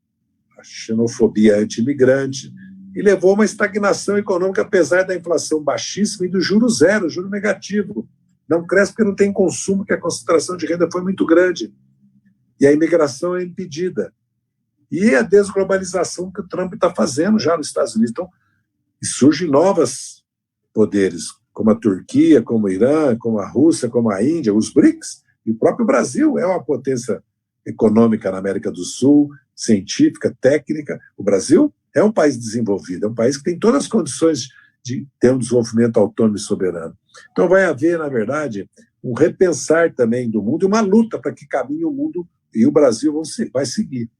a xenofobia anti-imigrante e levou a uma estagnação econômica, apesar da inflação baixíssima e do juro zero, juro negativo. Não cresce porque não tem consumo, que a concentração de renda foi muito grande. E a imigração é impedida. E a desglobalização que o Trump está fazendo já nos Estados Unidos. Então, surgem novos poderes, como a Turquia, como o Irã, como a Rússia, como a Índia, os BRICS, e o próprio Brasil é uma potência econômica na América do Sul, científica, técnica. O Brasil é um país desenvolvido, é um país que tem todas as condições de ter um desenvolvimento autônomo e soberano. Então vai haver, na verdade, um repensar também do mundo e uma luta para que caminhe o mundo e o Brasil vai seguir.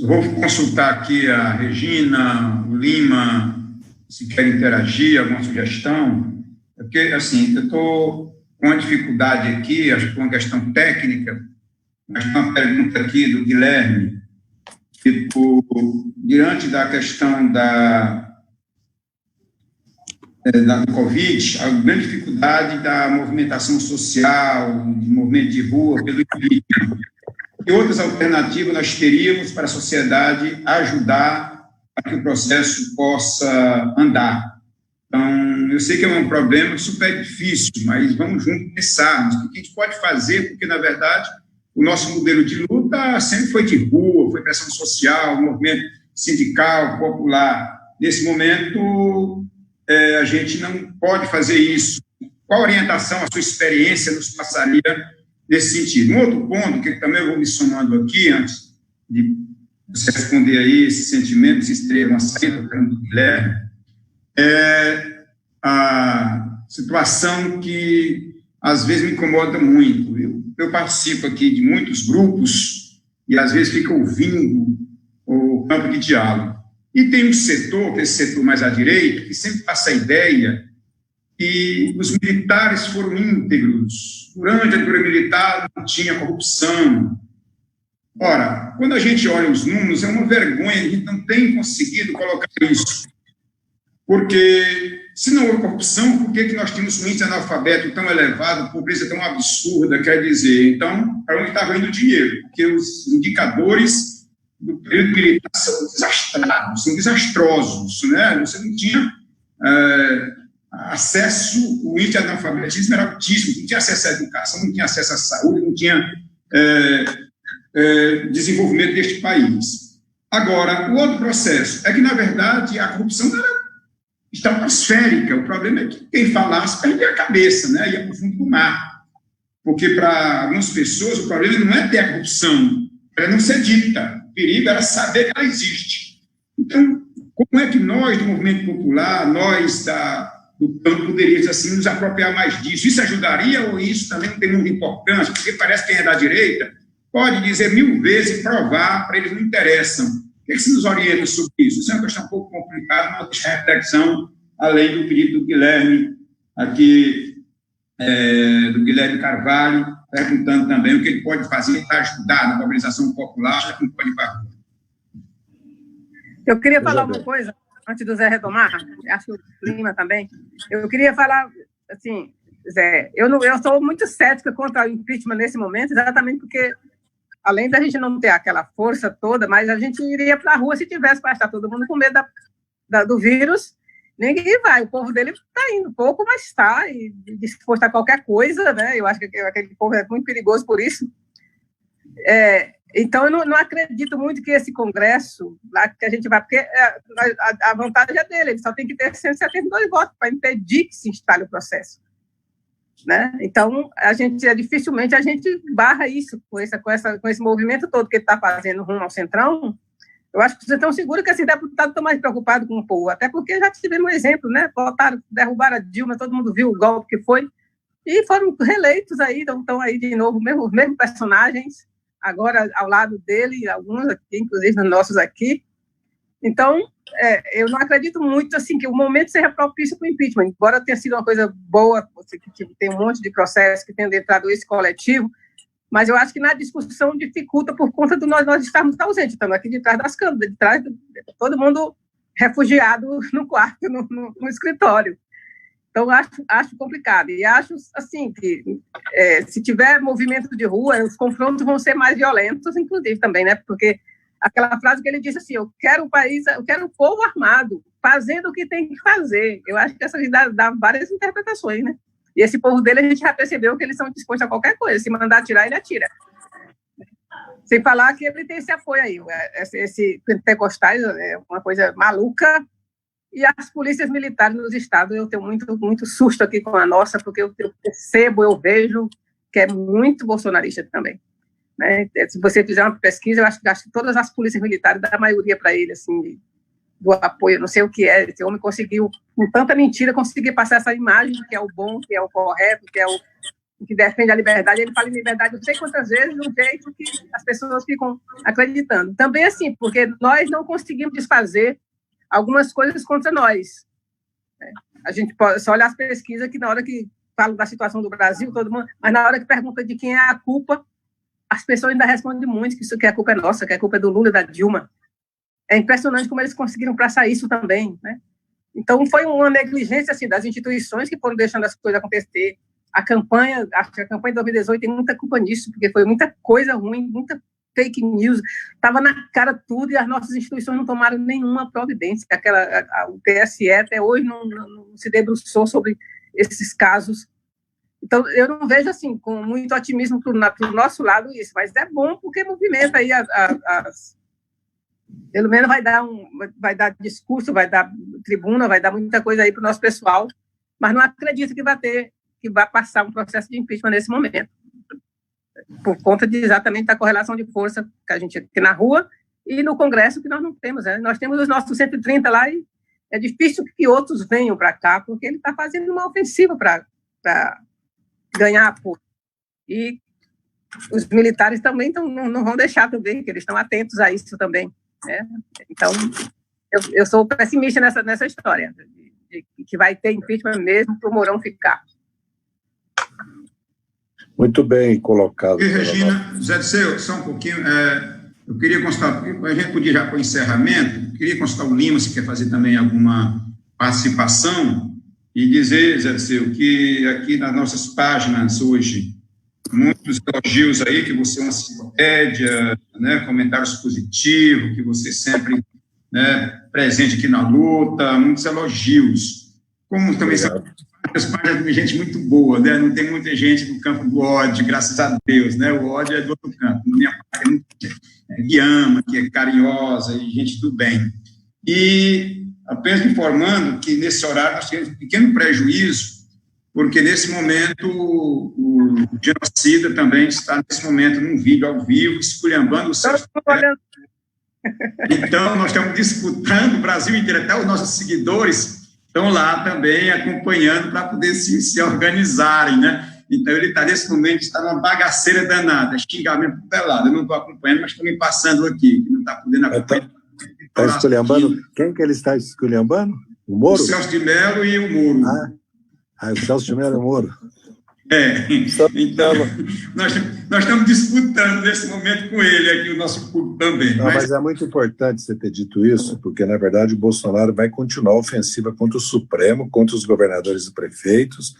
Vou consultar aqui a Regina, o Lima, se quer interagir, alguma sugestão, porque, assim, eu estou com uma dificuldade aqui, acho que é uma questão técnica, mas tem uma pergunta aqui do Guilherme, tipo, diante da questão da Covid, a grande dificuldade da movimentação social, de movimento de rua, pelo indivíduo. Que outras alternativas nós teríamos para a sociedade ajudar a que o processo possa andar? Então, eu sei que é um problema super difícil, mas vamos juntos pensarmos o que a gente pode fazer, porque, na verdade, o nosso modelo de luta sempre foi de rua, foi pressão social, movimento sindical, popular. Nesse momento, a gente não pode fazer isso. Qual orientação a sua experiência nos passaria nesse sentido? Um outro ponto, que também eu vou mencionando aqui, antes de você responder aí esse sentimento, se teria uma saída do Guilherme, é a situação que às vezes me incomoda muito. Eu participo aqui de muitos grupos e às vezes fico ouvindo o campo de diálogo. E tem um setor, que é esse setor mais à direita, que sempre passa a ideia que os militares foram íntegros. Durante a ditadura militar não tinha corrupção. Ora, quando a gente olha os números, é uma vergonha, a gente não tem conseguido colocar isso. Porque, se não houve corrupção, por que nós tínhamos um índice analfabeto tão elevado, pobreza tão absurda, quer dizer? Então, para onde estava indo o dinheiro? Porque os indicadores do período militar são desastrosos, né? Você não tinha acesso, o índice de analfabetismo era altíssimo, não tinha acesso à educação, não tinha acesso à saúde, não tinha desenvolvimento deste país. Agora, o outro processo é que, na verdade, a corrupção era estratosférica. O problema é que quem falasse perdia a cabeça, né? Ia para o fundo do mar. Porque, para algumas pessoas, o problema não é ter a corrupção, ela não ser dita. O perigo era saber que ela existe. Então, como é que nós, do movimento popular, nós do campo, poderíamos, assim, nos apropriar mais disso? Isso ajudaria ou isso também não tem muita importância? Porque parece que quem é da direita pode dizer 1000 vezes e provar, para eles não interessam. O que se nos orienta sobre isso? Isso é uma questão um pouco complicada, mas deixa reflexão, além do pedido do Guilherme, aqui, do Guilherme Carvalho, perguntando também o que ele pode fazer para ajudar na mobilização popular, já que não pode ir para a rua. Eu queria falar uma coisa, antes do Zé retomar, acho que o Lima também. Eu queria falar, assim, Zé, eu sou muito cética contra o impeachment nesse momento, exatamente porque, além da gente não ter aquela força toda, mas a gente iria para a rua se tivesse para estar todo mundo com medo do vírus. Ninguém vai, o povo dele está indo pouco, mas está disposto a qualquer coisa, né? Eu acho que aquele povo é muito perigoso por isso. Então, eu não acredito muito que esse Congresso, lá que a gente vai, porque a vantagem é dele, ele só tem que ter 172 votos para impedir que se instale o processo. né? Então, dificilmente a gente barra isso com esse movimento todo que ele está fazendo rumo ao Centrão. Eu acho que vocês estão seguros que esses deputados estão mais preocupados com o povo, até porque já tivemos um exemplo, né? Derrubaram a Dilma, todo mundo viu o golpe que foi, e foram reeleitos aí, estão aí de novo, os mesmos personagens, agora ao lado dele, alguns aqui, inclusive nossos aqui. Então, eu não acredito muito assim, que o momento seja propício para o impeachment, embora tenha sido uma coisa boa, que tem um monte de processos que tem adentrado esse coletivo, mas eu acho que na discussão dificulta por conta de nós estarmos ausentes, estamos aqui de trás das câmeras, todo mundo refugiado no quarto, no escritório. Então, acho complicado. E acho, assim, que se tiver movimento de rua, os confrontos vão ser mais violentos, inclusive, também, né? Porque aquela frase que ele disse assim, eu quero o povo armado, fazendo o que tem que fazer. Eu acho que essa dá várias interpretações, né? E esse povo dele, a gente já percebeu que eles são dispostos a qualquer coisa. Se mandar atirar, ele atira. Sem falar que ele tem esse apoio aí. Esse pentecostais é uma coisa maluca. E as polícias militares nos estados, eu tenho muito susto aqui com a nossa, porque eu percebo, eu vejo que é muito bolsonarista também. Né? Se você fizer uma pesquisa, eu acho que todas as polícias militares dá a maioria para ele, assim, do apoio, não sei o que é, esse homem conseguiu, com tanta mentira, conseguir passar essa imagem que é o bom, que é o correto, que é o que defende a liberdade. Ele fala em liberdade não sei quantas vezes, de um jeito que as pessoas ficam acreditando. Também assim, porque nós não conseguimos desfazer algumas coisas contra nós. A gente pode só olhar as pesquisas que na hora que falam da situação do Brasil, todo mundo, mas na hora que pergunta de quem é a culpa, as pessoas ainda respondem muito que a culpa é nossa, que a culpa é do Lula e da Dilma. É impressionante como eles conseguiram passar isso também, né? Então, foi uma negligência assim, das instituições que foram deixando as coisas acontecer. Acho que a campanha de 2018 tem muita culpa nisso, porque foi muita coisa ruim, muita fake news, estava na cara tudo e as nossas instituições não tomaram nenhuma providência. O TSE até hoje não se debruçou sobre esses casos. Então, eu não vejo assim, com muito otimismo para o nosso lado isso, mas é bom porque movimenta aí pelo menos vai dar discurso, vai dar tribuna, vai dar muita coisa aí para o nosso pessoal, mas não acredito que vai passar um processo de impeachment nesse momento, por conta exatamente da correlação de força que a gente aqui na rua e no Congresso que nós não temos. Né? Nós temos os nossos 130 lá e é difícil que outros venham para cá, porque ele está fazendo uma ofensiva para ganhar apoio. E os militares também não vão deixar também, que eles estão atentos a isso também. Né? Então, eu sou pessimista nessa história, de que vai ter impeachment mesmo para o Mourão ficar. Muito bem colocado. E, Regina, Zé Disseu, só um pouquinho, eu queria constatar, a gente podia já para o encerramento, queria constatar o Lima, se quer fazer também alguma participação, e dizer, Zé Disseu, que aqui nas nossas páginas hoje, muitos elogios aí, que você é uma enciclopédia, né, comentários positivos, que você sempre, né, presente aqui na luta, muitos elogios. Como também são as páginas de gente muito boa, né, não tem muita gente do campo do ódio, graças a Deus, né, o ódio é do outro campo, minha parte que ama, que é carinhosa e gente do bem. E apenas informando que nesse horário nós temos um pequeno prejuízo, porque nesse momento o genocida também está nesse momento num vídeo ao vivo, esculhambando o seu... Então, nós estamos disputando o Brasil inteiro, até os nossos seguidores estão lá também acompanhando para poder se organizarem, né? Então, ele está nesse momento, está numa bagaceira danada, xingamento pelado. Eu não estou acompanhando, mas estou me passando aqui, que não está podendo acompanhar. Está esculhambando? Quem que ele está esculhambando? O Moro? O Celso de Mello e o Moro. O Celso de Mello e o Moro. Então, nós estamos disputando nesse momento com ele aqui, o nosso público também. Não, mas é muito importante você ter dito isso, porque, na verdade, o Bolsonaro vai continuar a ofensiva contra o Supremo, contra os governadores e prefeitos,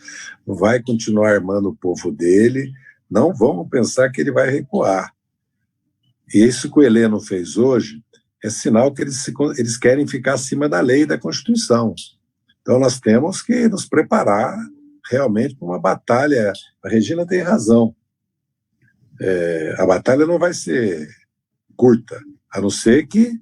vai continuar armando o povo dele, não vamos pensar que ele vai recuar. E isso que o Heleno fez hoje é sinal que eles querem ficar acima da lei e da Constituição. Então, nós temos que nos preparar realmente para uma batalha. A Regina tem razão. A batalha não vai ser curta, a não ser que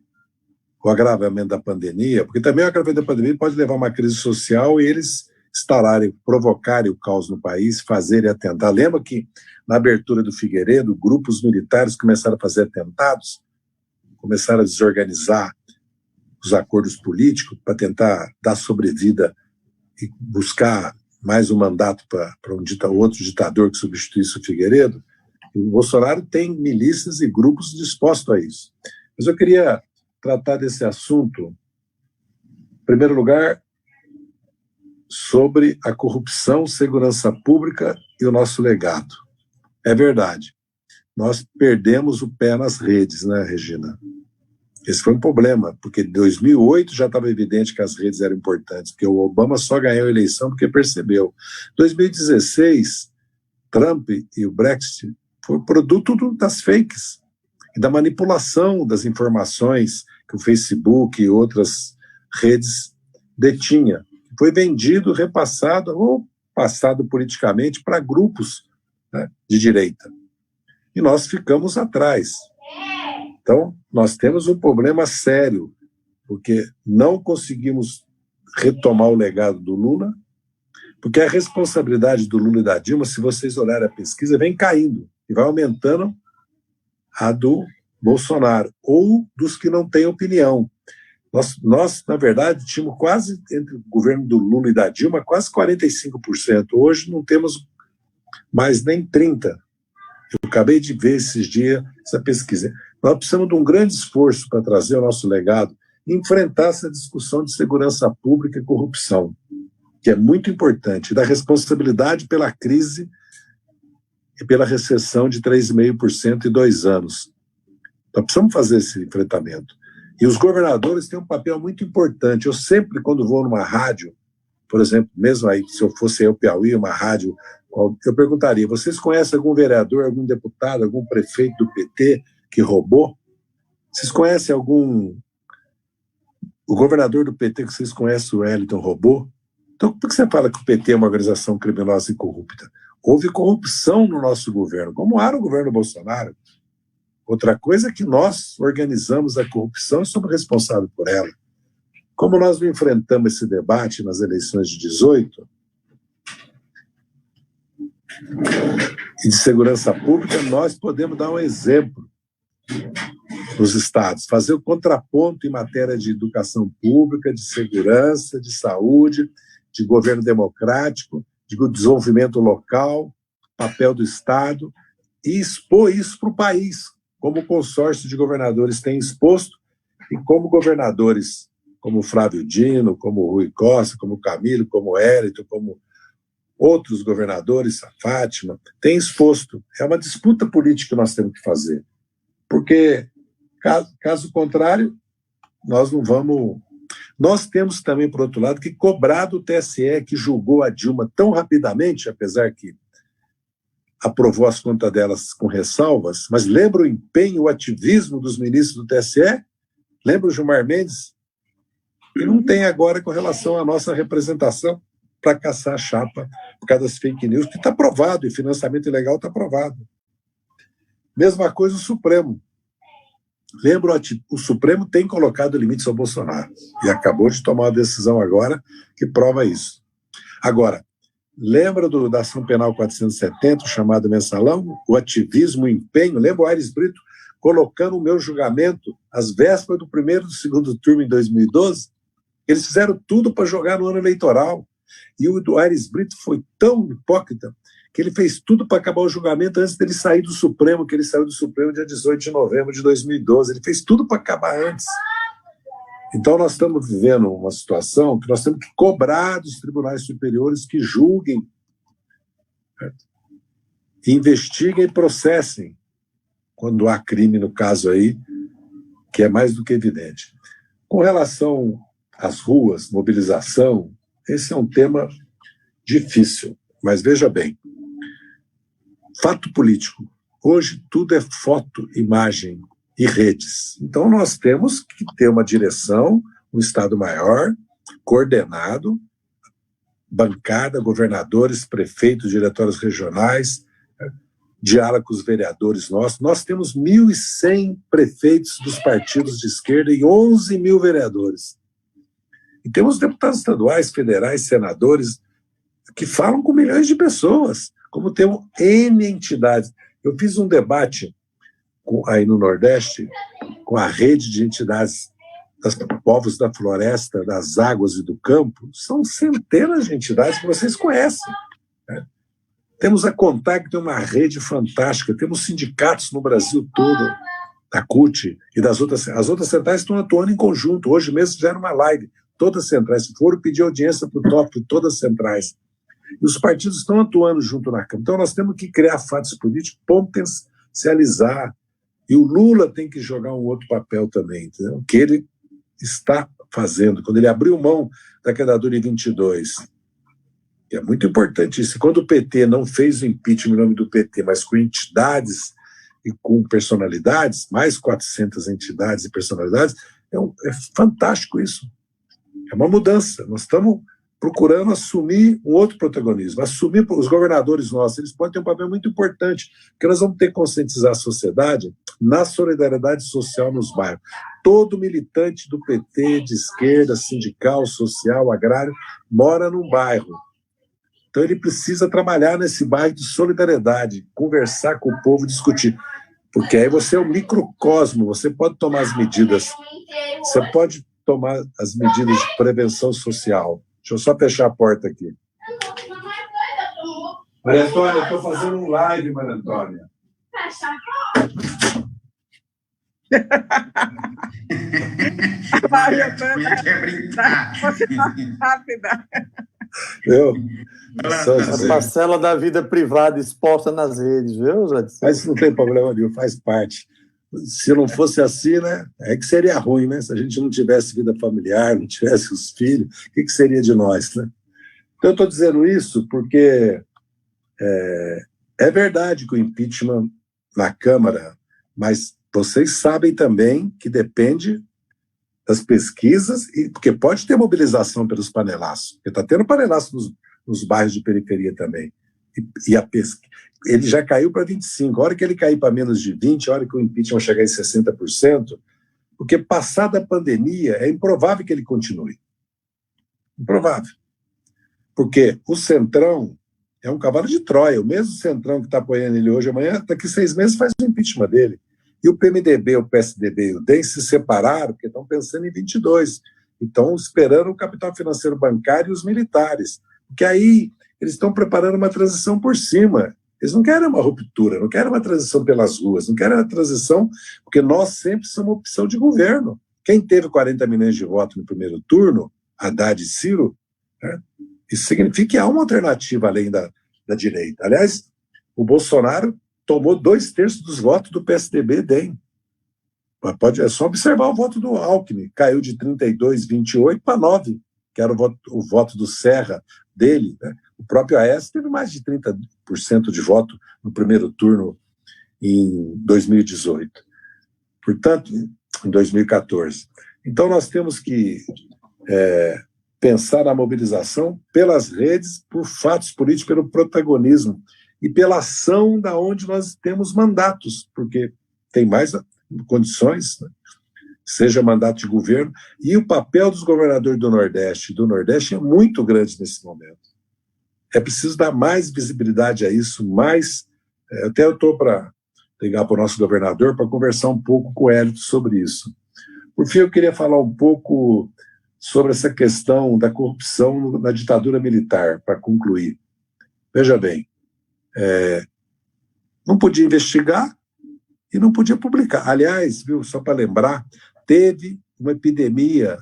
o agravamento da pandemia, porque também o agravamento da pandemia pode levar a uma crise social e eles instalarem, provocarem o caos no país, fazerem atentados. Lembra que na abertura do Figueiredo, grupos militares começaram a fazer atentados, começaram a desorganizar os acordos políticos para tentar dar sobrevida e buscar mais um mandato para outro ditador que substituísse o Figueiredo. E o Bolsonaro tem milícias e grupos dispostos a isso. Mas eu queria tratar desse assunto, em primeiro lugar, sobre a corrupção, segurança pública e o nosso legado. É verdade, nós perdemos o pé nas redes, né, Regina? Esse foi um problema, porque em 2008 já estava evidente que as redes eram importantes, porque o Obama só ganhou a eleição porque percebeu. 2016, Trump e o Brexit foi produto das fakes e da manipulação das informações que o Facebook e outras redes detinha. Foi vendido, repassado ou passado politicamente para grupos, né, de direita. E nós ficamos atrás. Então, nós temos um problema sério, porque não conseguimos retomar o legado do Lula, porque a responsabilidade do Lula e da Dilma, se vocês olharem a pesquisa, vem caindo e vai aumentando a do Bolsonaro, ou dos que não têm opinião. Nós, na verdade, tínhamos quase, entre o governo do Lula e da Dilma, quase 45%. Hoje não temos mais nem 30%. Eu acabei de ver esses dias essa pesquisa. Nós precisamos de um grande esforço para trazer o nosso legado e enfrentar essa discussão de segurança pública e corrupção, que é muito importante, da responsabilidade pela crise e pela recessão de 3,5% em 2 anos. Nós precisamos fazer esse enfrentamento. E os governadores têm um papel muito importante. Eu sempre, quando vou numa rádio, por exemplo, mesmo aí, se eu fosse eu, Piauí, uma rádio, eu perguntaria, vocês conhecem algum vereador, algum deputado, algum prefeito do PT que roubou? Vocês conhecem algum... O governador do PT que vocês conhecem, o Wellington, roubou? Então, por que você fala que o PT é uma organização criminosa e corrupta? Houve corrupção no nosso governo, como era o governo Bolsonaro. Outra coisa é que nós organizamos a corrupção e somos responsáveis por ela. Como nós não enfrentamos esse debate nas eleições de 18, e de segurança pública, nós podemos dar um exemplo nos estados, fazer o contraponto em matéria de educação pública, de segurança, de saúde, de governo democrático, de desenvolvimento local, papel do Estado, e expor isso para o país, como o consórcio de governadores tem exposto, e como governadores como o Flávio Dino, como o Rui Costa, como o Camilo, como o Hélito, como outros governadores, a Fátima, têm exposto. É uma disputa política que nós temos que fazer. Porque, caso contrário, nós não vamos... Nós temos também, por outro lado, que cobrar do TSE, que julgou a Dilma tão rapidamente, apesar que aprovou as contas delas com ressalvas, mas lembra o empenho, o ativismo dos ministros do TSE? Lembra o Gilmar Mendes? E não tem agora com relação à nossa representação para caçar a chapa por causa das fake news, que está provado, e financiamento ilegal está provado. Mesma coisa o Supremo. Lembra, o Supremo tem colocado limites ao Bolsonaro, e acabou de tomar uma decisão agora que prova isso. Agora, lembra da ação penal 470, o chamado mensalão, o ativismo, o empenho? Lembra o Aires Brito colocando o meu julgamento às vésperas do primeiro e do segundo turno em 2012? Eles fizeram tudo para jogar no ano eleitoral. E o Aires Brito foi tão hipócrita que ele fez tudo para acabar o julgamento antes dele sair do Supremo, que ele saiu do Supremo dia 18 de novembro de 2012. Ele fez tudo para acabar antes. Então, nós estamos vivendo uma situação que nós temos que cobrar dos tribunais superiores que julguem, certo? E investiguem e processem quando há crime, no caso aí, que é mais do que evidente. Com relação às ruas, mobilização, esse é um tema difícil, mas veja bem, fato político. Hoje tudo é foto, imagem e redes. Então nós temos que ter uma direção, um Estado maior, coordenado, bancada, governadores, prefeitos, diretórios regionais, diálogo com os vereadores nossos. Nós temos 1.100 prefeitos dos partidos de esquerda e 11 mil vereadores. E temos deputados estaduais, federais, senadores, que falam com milhões de pessoas, como tem N entidades. Eu fiz um debate aí no Nordeste com a rede de entidades dos povos da floresta, das águas e do campo. São centenas de entidades que vocês conhecem, né? Temos a CONTAG, que tem uma rede fantástica, temos sindicatos no Brasil todo, da CUT e das outras. As outras centrais estão atuando em conjunto. Hoje mesmo fizeram uma live, todas as centrais foram pedir audiência para o tópico de todas as centrais. E os partidos estão atuando junto na Câmara. Então nós temos que criar fatos políticos, potencializar. E o Lula tem que jogar um outro papel também, entendeu? O que ele está fazendo. Quando ele abriu mão da candidatura em 22, que é muito importante isso. Quando o PT não fez o impeachment em nome do PT, mas com entidades e com personalidades, mais 400 entidades e personalidades, é fantástico isso. É uma mudança. Nós estamos procurando assumir um outro protagonismo, assumir os governadores nossos, eles podem ter um papel muito importante, porque nós vamos ter que conscientizar a sociedade na solidariedade social nos bairros. Todo militante do PT, de esquerda, sindical, social, agrário, mora num bairro. Então ele precisa trabalhar nesse bairro de solidariedade, conversar com o povo, discutir. Porque aí você é um microcosmo, você pode tomar as medidas, você pode tomar as medidas de prevenção social. Deixa eu só fechar a porta aqui. Maria Antônia, eu estou fazendo um live, Maria Antônia. Maria Antônia quer brincar. Rápida. A parcela da vida privada exposta nas redes, viu, Jadson? Mas não tem problema nenhum, faz parte. Se não fosse assim, né, é que seria ruim, né? Se a gente não tivesse vida familiar, não tivesse os filhos, o que seria de nós, né? Então eu estou dizendo isso porque é verdade que o impeachment na Câmara, mas vocês sabem também que depende das pesquisas, e porque pode ter mobilização pelos panelaços, porque está tendo panelaço nos bairros de periferia também. E a pesquisa, ele já caiu para 25%. A hora que ele cair para menos de 20%, a hora que o impeachment chegar em 60%, porque passada a pandemia, é improvável que ele continue. Improvável. Porque o Centrão é um cavalo de Troia. O mesmo Centrão que está apoiando ele hoje, amanhã, daqui 6 meses faz o impeachment dele. E o PMDB, o PSDB e o DEM se separaram porque estão pensando em 22. E estão esperando o capital financeiro bancário e os militares. Porque aí eles estão preparando uma transição por cima. Eles não querem uma ruptura, não querem uma transição pelas ruas, não querem uma transição, porque nós sempre somos opção de governo. Quem teve 40 milhões de votos no primeiro turno, Haddad e Ciro, né, isso significa que há uma alternativa além da direita. Aliás, o Bolsonaro tomou 2/3 dos votos do PSDB e DEM. É só observar o voto do Alckmin, caiu de 32,28 para 9, que era o voto do Serra dele, né? O próprio Aécio teve mais de 30% de voto no primeiro turno em 2018. Portanto, em 2014. Então, nós temos que pensar na mobilização pelas redes, por fatos políticos, pelo protagonismo e pela ação da onde nós temos mandatos, porque tem mais condições, né? Seja mandato de governo, e o papel dos governadores do Nordeste é muito grande nesse momento. É preciso dar mais visibilidade a isso, até eu estou para ligar para o nosso governador para conversar um pouco com o Hélito sobre isso. Por fim, eu queria falar um pouco sobre essa questão da corrupção na ditadura militar, para concluir. Veja bem, não podia investigar e não podia publicar. Aliás, viu, só para lembrar, teve uma epidemia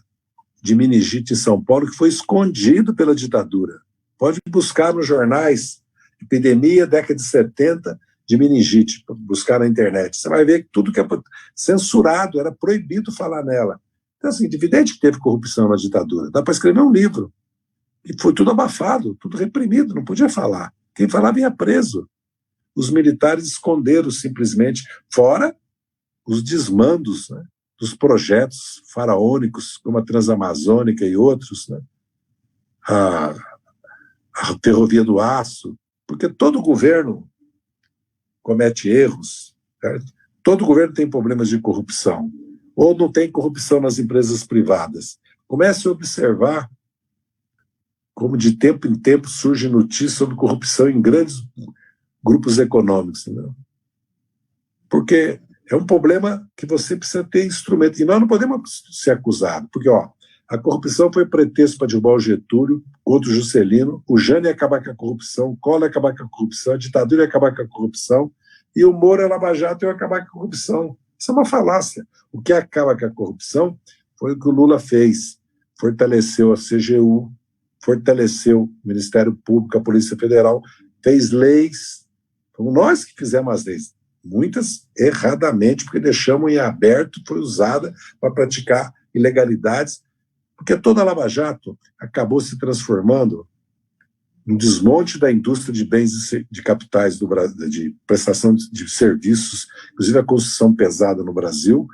de meningite em São Paulo que foi escondido pela ditadura. Pode buscar nos jornais, epidemia, década de 70, de meningite, buscar na internet. Você vai ver que tudo que é censurado, era proibido falar nela. Então, assim, evidente que teve corrupção na ditadura. Dá para escrever um livro. E foi tudo abafado, tudo reprimido, não podia falar. Quem falava ia preso. Os militares esconderam simplesmente, fora os desmandos, né, dos projetos faraônicos, como a Transamazônica e outros, né, a Ferrovia do Aço, porque todo governo comete erros, certo? Todo governo tem problemas de corrupção, ou não tem corrupção nas empresas privadas. Comece a observar como de tempo em tempo surge notícias sobre corrupção em grandes grupos econômicos, entendeu? Porque é um problema que você precisa ter instrumento. E nós não podemos ser acusados, porque a corrupção foi pretexto para derrubar o Getúlio contra o Juscelino, o Jânio ia acabar com a corrupção, o Collor ia acabar com a corrupção, a ditadura ia acabar com a corrupção, e o Moro e a Lava Jato iam acabar com a corrupção. Isso é uma falácia. O que acaba com a corrupção foi o que o Lula fez. Fortaleceu a CGU, fortaleceu o Ministério Público, a Polícia Federal, fez leis. Fomos nós que fizemos as leis. Muitas erradamente, porque deixamos em aberto, foi usada para praticar ilegalidades, porque toda a Lava Jato acabou se transformando no desmonte da indústria de bens e de capitais do Brasil, de prestação de serviços, inclusive a construção pesada no Brasil,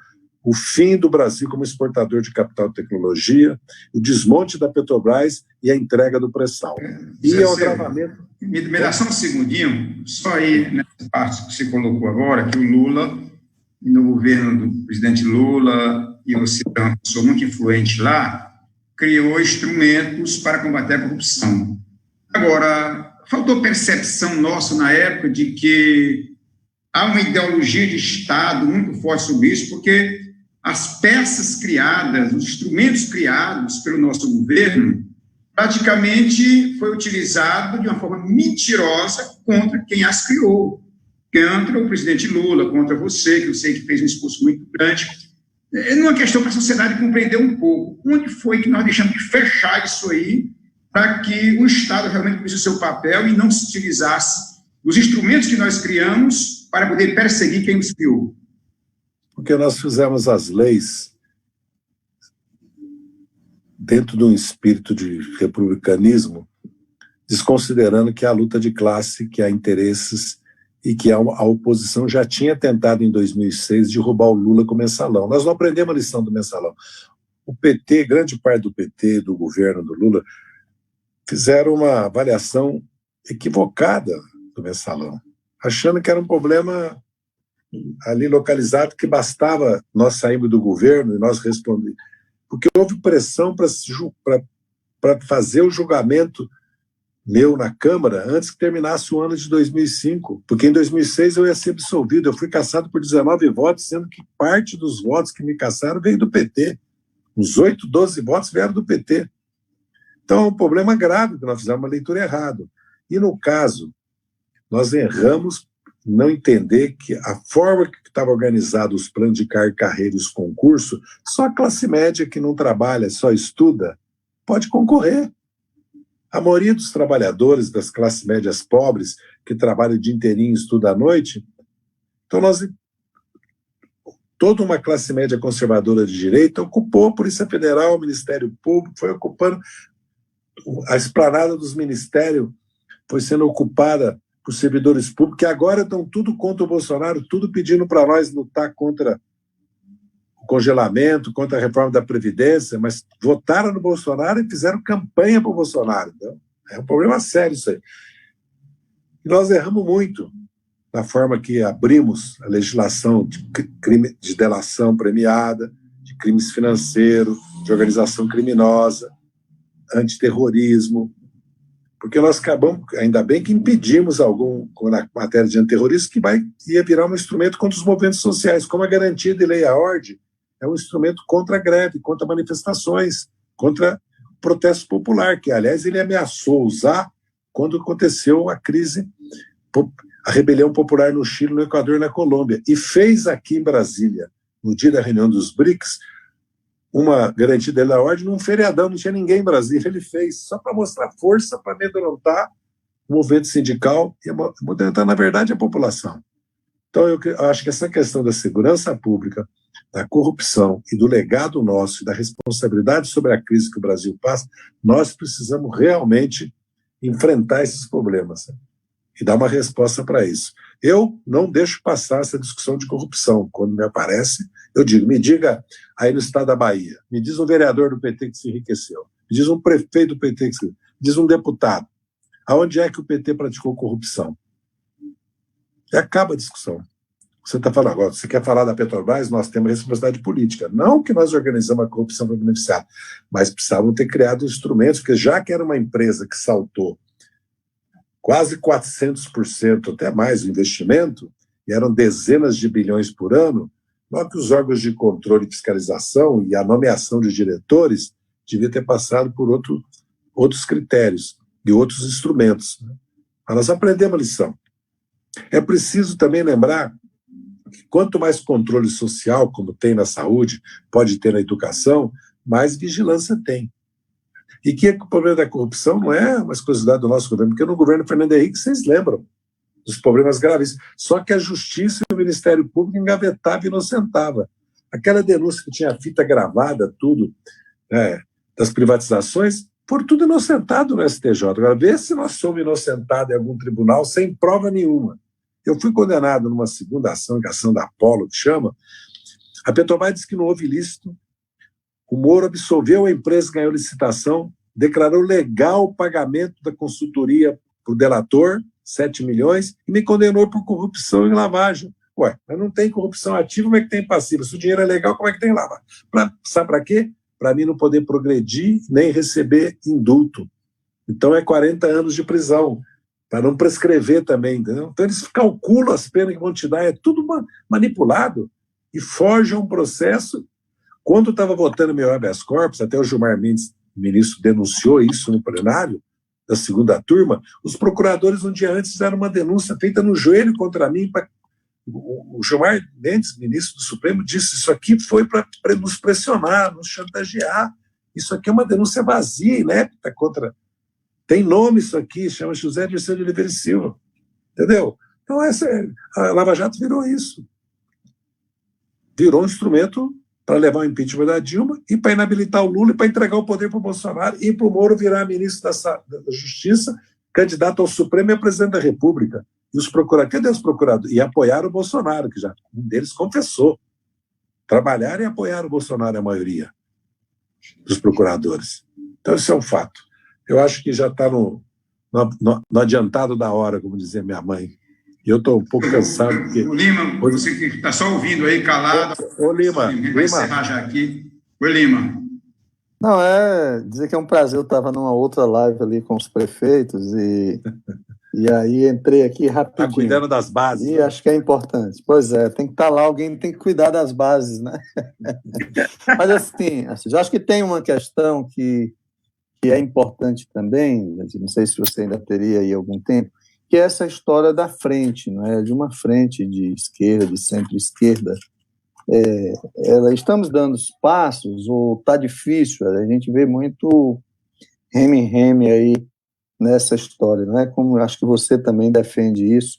o fim do Brasil como exportador de capital e tecnologia, o desmonte da Petrobras e a entrega do pré-sal. E o agravamento... Me dá só um segundinho, só aí nessa parte que você colocou agora, que o Lula, no governo do presidente Lula, e você é uma pessoa muito influente lá, criou instrumentos para combater a corrupção. Agora, faltou percepção nossa na época de que há uma ideologia de Estado muito forte sobre isso, porque as peças criadas, os instrumentos criados pelo nosso governo, praticamente foi utilizado de uma forma mentirosa contra quem as criou, contra o presidente Lula, contra você, que eu sei que fez um discurso muito grande. É uma questão para a sociedade compreender um pouco. Onde foi que nós deixamos de fechar isso aí para que o Estado realmente cumprisse o seu papel e não se utilizasse dos instrumentos que nós criamos para poder perseguir quem os criou? Porque nós fizemos as leis dentro de um espírito de republicanismo, desconsiderando que há luta de classe, que há interesses e que a oposição já tinha tentado em 2006 derrubar o Lula com o mensalão. Nós não aprendemos a lição do mensalão. O PT, grande parte do PT, do governo do Lula, fizeram uma avaliação equivocada do mensalão, achando que era um problema ali localizado, que bastava nós sairmos do governo e nós respondemos. Porque houve pressão para fazer o julgamento meu na Câmara antes que terminasse o ano de 2005, porque em 2006 eu ia ser absolvido, eu fui cassado por 19 votos, sendo que parte dos votos que me cassaram veio do PT, uns 8, 12 votos vieram do PT. Então é um problema grave, que nós fizemos uma leitura errada. E no caso, nós erramos não entender que a forma que estava organizado os planos de carreira e os concursos, só a classe média que não trabalha, só estuda, pode concorrer. A maioria dos trabalhadores das classes médias pobres, que trabalham o dia inteirinho e estudam à noite, então toda uma classe média conservadora de direita ocupou a Polícia Federal, o Ministério Público, foi ocupando a esplanada dos ministérios, foi sendo ocupada por servidores públicos, que agora estão tudo contra o Bolsonaro, tudo pedindo para nós lutar contra o congelamento, contra a reforma da Previdência, mas votaram no Bolsonaro e fizeram campanha para o Bolsonaro. Então, é um problema sério isso aí. E nós erramos muito na forma que abrimos a legislação de crime de delação premiada, de crimes financeiros, de organização criminosa, antiterrorismo, porque nós acabamos, ainda bem que impedimos algum, na matéria de antiterrorismo, que ia virar um instrumento contra os movimentos sociais, como a garantia de lei e a ordem é um instrumento contra a greve, contra manifestações, contra o protesto popular, que, aliás, ele ameaçou usar quando aconteceu a crise, a rebelião popular no Chile, no Equador e na Colômbia, e fez aqui em Brasília, no dia da reunião dos BRICS, uma garantia da ordem num feriadão, não tinha ninguém em Brasília, ele fez, só para mostrar força, para amedrontar o movimento sindical e amedrontar, na verdade, a população. Então, eu acho que essa questão da segurança pública, da corrupção e do legado nosso, e da responsabilidade sobre a crise que o Brasil passa, nós precisamos realmente enfrentar esses problemas, né? E dar uma resposta para isso. Eu não deixo passar essa discussão de corrupção. Quando me aparece, eu digo, me diga aí no estado da Bahia, me diz um vereador do PT que se enriqueceu, me diz um prefeito do PT que se enriqueceu, me diz um deputado. Aonde é que o PT praticou corrupção? E acaba a discussão. você está falando agora, você quer falar da Petrobras, nós temos responsabilidade política. Não que nós organizamos a corrupção para beneficiar, mas precisavam ter criado instrumentos, porque já que era uma empresa que saltou quase 400%, até mais, o investimento, e eram dezenas de bilhões por ano, logo que os órgãos de controle e fiscalização e a nomeação de diretores devia ter passado por outros critérios e outros instrumentos. Mas nós aprendemos a lição. É preciso também lembrar que quanto mais controle social, como tem na saúde, pode ter na educação, mais vigilância tem. E que o problema da corrupção não é uma exclusividade do nosso governo, porque no governo Fernando Henrique, vocês lembram dos problemas graves. Só que a Justiça e o Ministério Público engavetavam e inocentavam. Aquela denúncia que tinha fita gravada, tudo, das privatizações, por tudo inocentado no STJ. Agora, vê se nós somos inocentados em algum tribunal sem prova nenhuma. Eu fui condenado numa segunda ação, que é a ação da Apolo, que chama. A Petrobras disse que não houve ilícito. O Moro absolveu a empresa que ganhou licitação, declarou legal o pagamento da consultoria para o delator, 7 milhões, e me condenou por corrupção e lavagem. Ué, mas não tem corrupção ativa, como é que tem passiva? Se o dinheiro é legal, como é que tem lavagem? Sabe para quê? Para mim não poder progredir nem receber indulto. Então é 40 anos de prisão, para não prescrever também, entendeu? Então eles calculam as penas que vão te dar, é tudo manipulado, e forjam um processo. Quando eu estava votando meu habeas corpus, até o Gilmar Mendes, ministro, denunciou isso no plenário da segunda turma, os procuradores um dia antes fizeram uma denúncia feita no joelho contra mim. O Gilmar Mendes, ministro do Supremo, disse: isso aqui foi para nos pressionar, nos chantagear, isso aqui é uma denúncia vazia, inepta contra... Tem nome isso aqui, chama José Dirceu de Oliveira e Silva, entendeu? Então a Lava Jato virou isso, virou um instrumento para levar o impeachment da Dilma e para inabilitar o Lula e para entregar o poder para o Bolsonaro e para o Moro virar ministro da Justiça, candidato ao Supremo e a presidente da República. E os procuradores, cadê os procuradores? E apoiaram o Bolsonaro, que já um deles confessou. Trabalharam e apoiaram o Bolsonaro, a maioria dos procuradores. Então, isso é um fato. Eu acho que já está no adiantado da hora, como dizia minha mãe. E eu estou um pouco cansado. Porque... O Lima, você que está só ouvindo aí, calado. Ô Lima. Vai encerrar já aqui. Oi, Lima. Não, dizer que é um prazer. Eu estava numa outra live ali com os prefeitos e aí entrei aqui rapidinho. Está cuidando das bases. E acho que é importante. Pois é, tem que estar lá, alguém tem que cuidar das bases, né? Mas assim, eu acho que tem uma questão que é importante também, não sei se você ainda teria aí algum tempo, que é essa história da frente, não é? De uma frente de esquerda, de centro-esquerda. Estamos dando os passos, ou está difícil? A gente vê muito reme-reme aí nessa história, não é? Como acho que você também defende isso.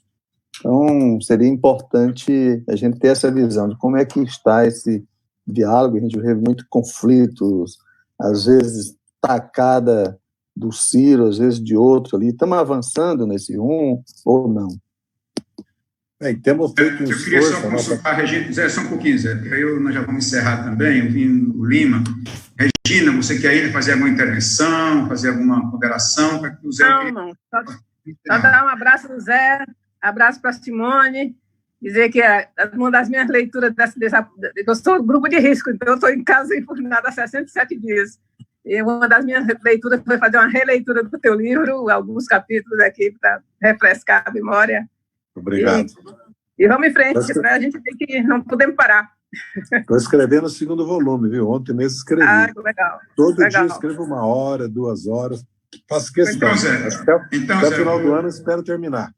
Então, seria importante a gente ter essa visão de como é que está esse diálogo. A gente vê muito conflitos, às vezes tacada do Ciro, às vezes de outro ali. Estamos avançando nesse rumo ou não? Temos feito um esforço. Eu queria só consultar a Regina. Zé, só um pouquinho, Zé, porque aí nós já vamos encerrar também. O Lima. Regina, você quer ainda fazer alguma intervenção, fazer alguma ponderação? Para que o Zé não. Só dar um abraço no Zé, abraço para a Simone, dizer que uma das minhas leituras eu sou grupo de risco, então eu estou em casa enfurnada há 67 dias. E uma das minhas leituras foi fazer uma releitura do teu livro, alguns capítulos aqui para refrescar a memória. Obrigado. E vamos em frente, a gente tem que... Não podemos parar. Estou escrevendo o segundo volume, viu? Ontem mesmo escrevi. Que legal. Todo dia eu escrevo 1 hora, 2 horas. Faço questão. Então, Zé, até o final do ano espero terminar.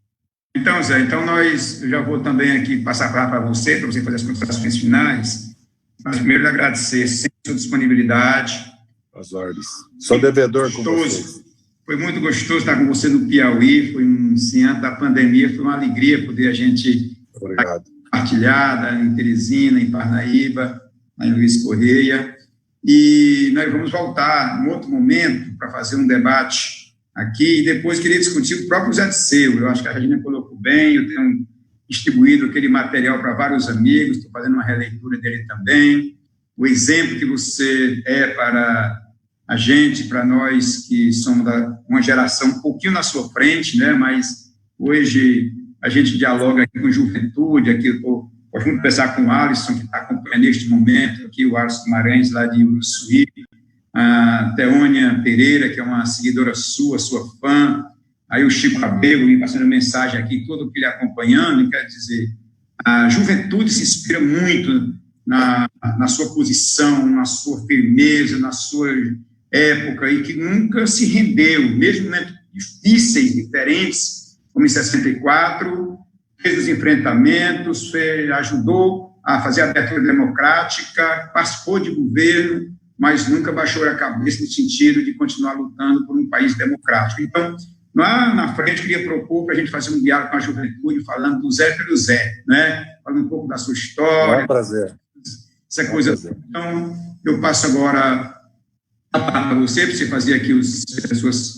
Então, Zé, eu já vou também aqui passar a palavra para você fazer as considerações finais. Mas primeiro lhe agradecer sempre a sua disponibilidade. As ordens. Sou devedor com vocês. Foi muito gostoso estar com você no Piauí. Foi antes da pandemia, foi uma alegria poder a gente compartilhar em Teresina, em Parnaíba, em Luiz Correia. E nós vamos voltar em outro momento para fazer um debate aqui. E depois queria discutir o próprio Zé Dirceu. Eu acho que a Regina colocou bem. Eu tenho distribuído aquele material para vários amigos. Estou fazendo uma releitura dele também. O exemplo que você é para a gente, para nós que somos uma geração um pouquinho na sua frente, né? Mas hoje a gente dialoga aqui com juventude, aqui eu estou Gosto muito de conversar com o Alisson, que está acompanhando neste momento aqui, o Alisson Guimarães, lá de Uruçuí, a Teônia Pereira, que é uma seguidora sua fã, aí o Chico Abego me passando mensagem aqui, todo que ele acompanhando, e quer dizer, a juventude se inspira muito na sua posição, na sua firmeza, na sua época, e que nunca se rendeu, mesmo em momentos difíceis, diferentes, como em 64, fez os enfrentamentos, ajudou a fazer a abertura democrática, participou de governo, mas nunca baixou a cabeça no sentido de continuar lutando por um país democrático. Então, lá na frente, eu queria propor para a gente fazer um diálogo com a juventude, falando do Zé pelo Zé, né? Falando um pouco da sua história. É um prazer. Essa coisa. Então, eu passo agora a palavra para você fazer aqui as suas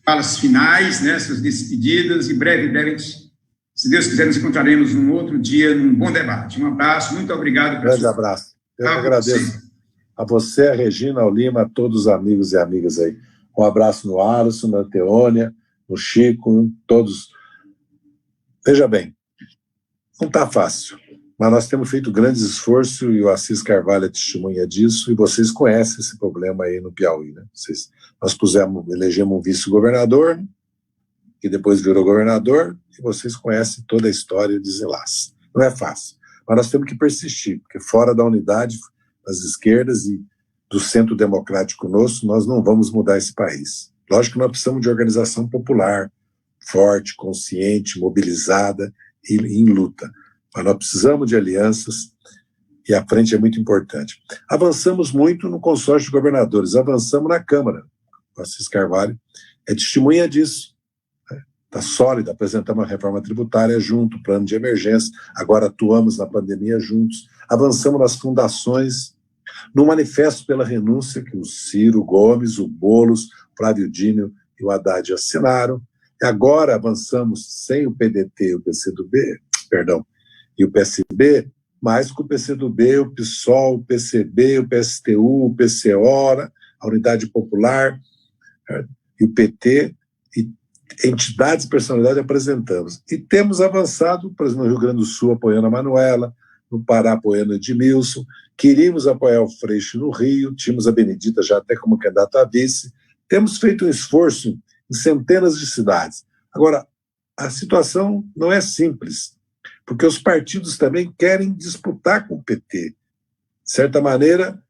falas finais, né? Suas despedidas, e brevemente, se Deus quiser, nos encontraremos num outro dia, num bom debate. Um abraço, muito obrigado. Grande abraço. Eu que agradeço a você, a Regina, ao Lima, a todos os amigos e amigas aí. Um abraço no Alisson, na Teônia, no Chico, todos. Veja bem, não está fácil, mas nós temos feito grandes esforços e o Assis Carvalho é testemunha disso, e vocês conhecem esse problema aí no Piauí, né? Nós elegemos um vice-governador, que depois virou governador, e vocês conhecem toda a história e o desenlace. Não é fácil, mas nós temos que persistir, porque fora da unidade das esquerdas e do centro democrático nosso, nós não vamos mudar esse país. Lógico que nós precisamos de organização popular, forte, consciente, mobilizada e em luta. Mas nós precisamos de alianças e a frente é muito importante. Avançamos muito no consórcio de governadores, avançamos na Câmara. O Assis Carvalho é testemunha disso. Está sólida, apresentamos a reforma tributária junto, plano de emergência, agora atuamos na pandemia juntos, avançamos nas fundações, no manifesto pela renúncia que o Ciro Gomes, o Boulos, o Flávio Dino e o Haddad assinaram, e agora avançamos sem o PDT, o PCdoB, e o PSB, mais com o PCdoB, o PSOL, o PCB, o PSTU, o PCO, a Unidade Popular e o PT, e entidades e personalidades apresentamos. E temos avançado, por exemplo, no Rio Grande do Sul, apoiando a Manuela, no Pará, apoiando o Edmilson, queríamos apoiar o Freixo no Rio, tínhamos a Benedita já até como candidata a vice, temos feito um esforço em centenas de cidades. Agora, a situação não é simples, porque os partidos também querem disputar com o PT. De certa maneira,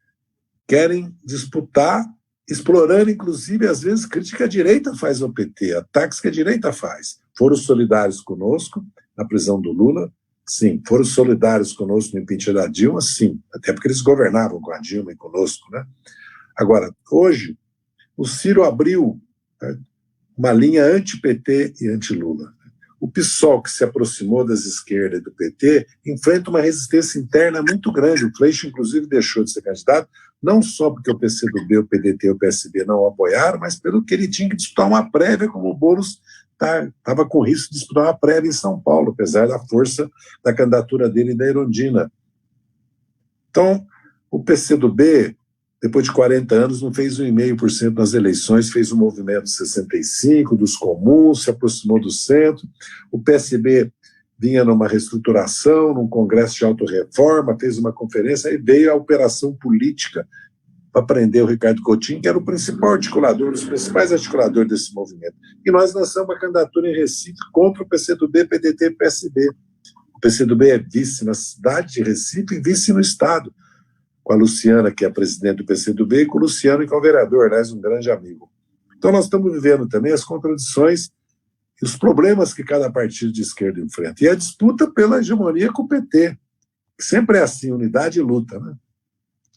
querem disputar, explorando, inclusive, às vezes, crítica que a direita faz ao PT, ataques que a direita faz. Foram solidários conosco na prisão do Lula? Sim. Foram solidários conosco no impeachment da Dilma? Sim. Até porque eles governavam com a Dilma e conosco, né? Agora, hoje, o Ciro abriu uma linha anti-PT e anti-Lula. O PSOL, que se aproximou das esquerdas e do PT, enfrenta uma resistência interna muito grande. O Freixo, inclusive, deixou de ser candidato, não só porque o PCdoB, o PDT e o PSB não o apoiaram, mas pelo que ele tinha que disputar uma prévia, como o Boulos estava com risco de disputar uma prévia em São Paulo, apesar da força da candidatura dele e da Erundina. Então, o PCdoB, depois de 40 anos, não fez 1,5% nas eleições, fez um movimento 65% dos comuns, se aproximou do centro. O PSB vinha numa reestruturação, num congresso de autorreforma, fez uma conferência, aí veio a operação política para prender o Ricardo Coutinho, que era o principal articulador, um dos principais articuladores desse movimento. E nós lançamos uma candidatura em Recife contra o PCdoB, PDT e PSB. O PCdoB é vice na cidade de Recife e vice no estado, com a Luciana, que é a presidente do PCdoB, e com o Luciano, que é o vereador, aliás, um grande amigo. Então nós estamos vivendo também as contradições e os problemas que cada partido de esquerda enfrenta. E a disputa pela hegemonia com o PT, que sempre é assim, unidade e luta, né?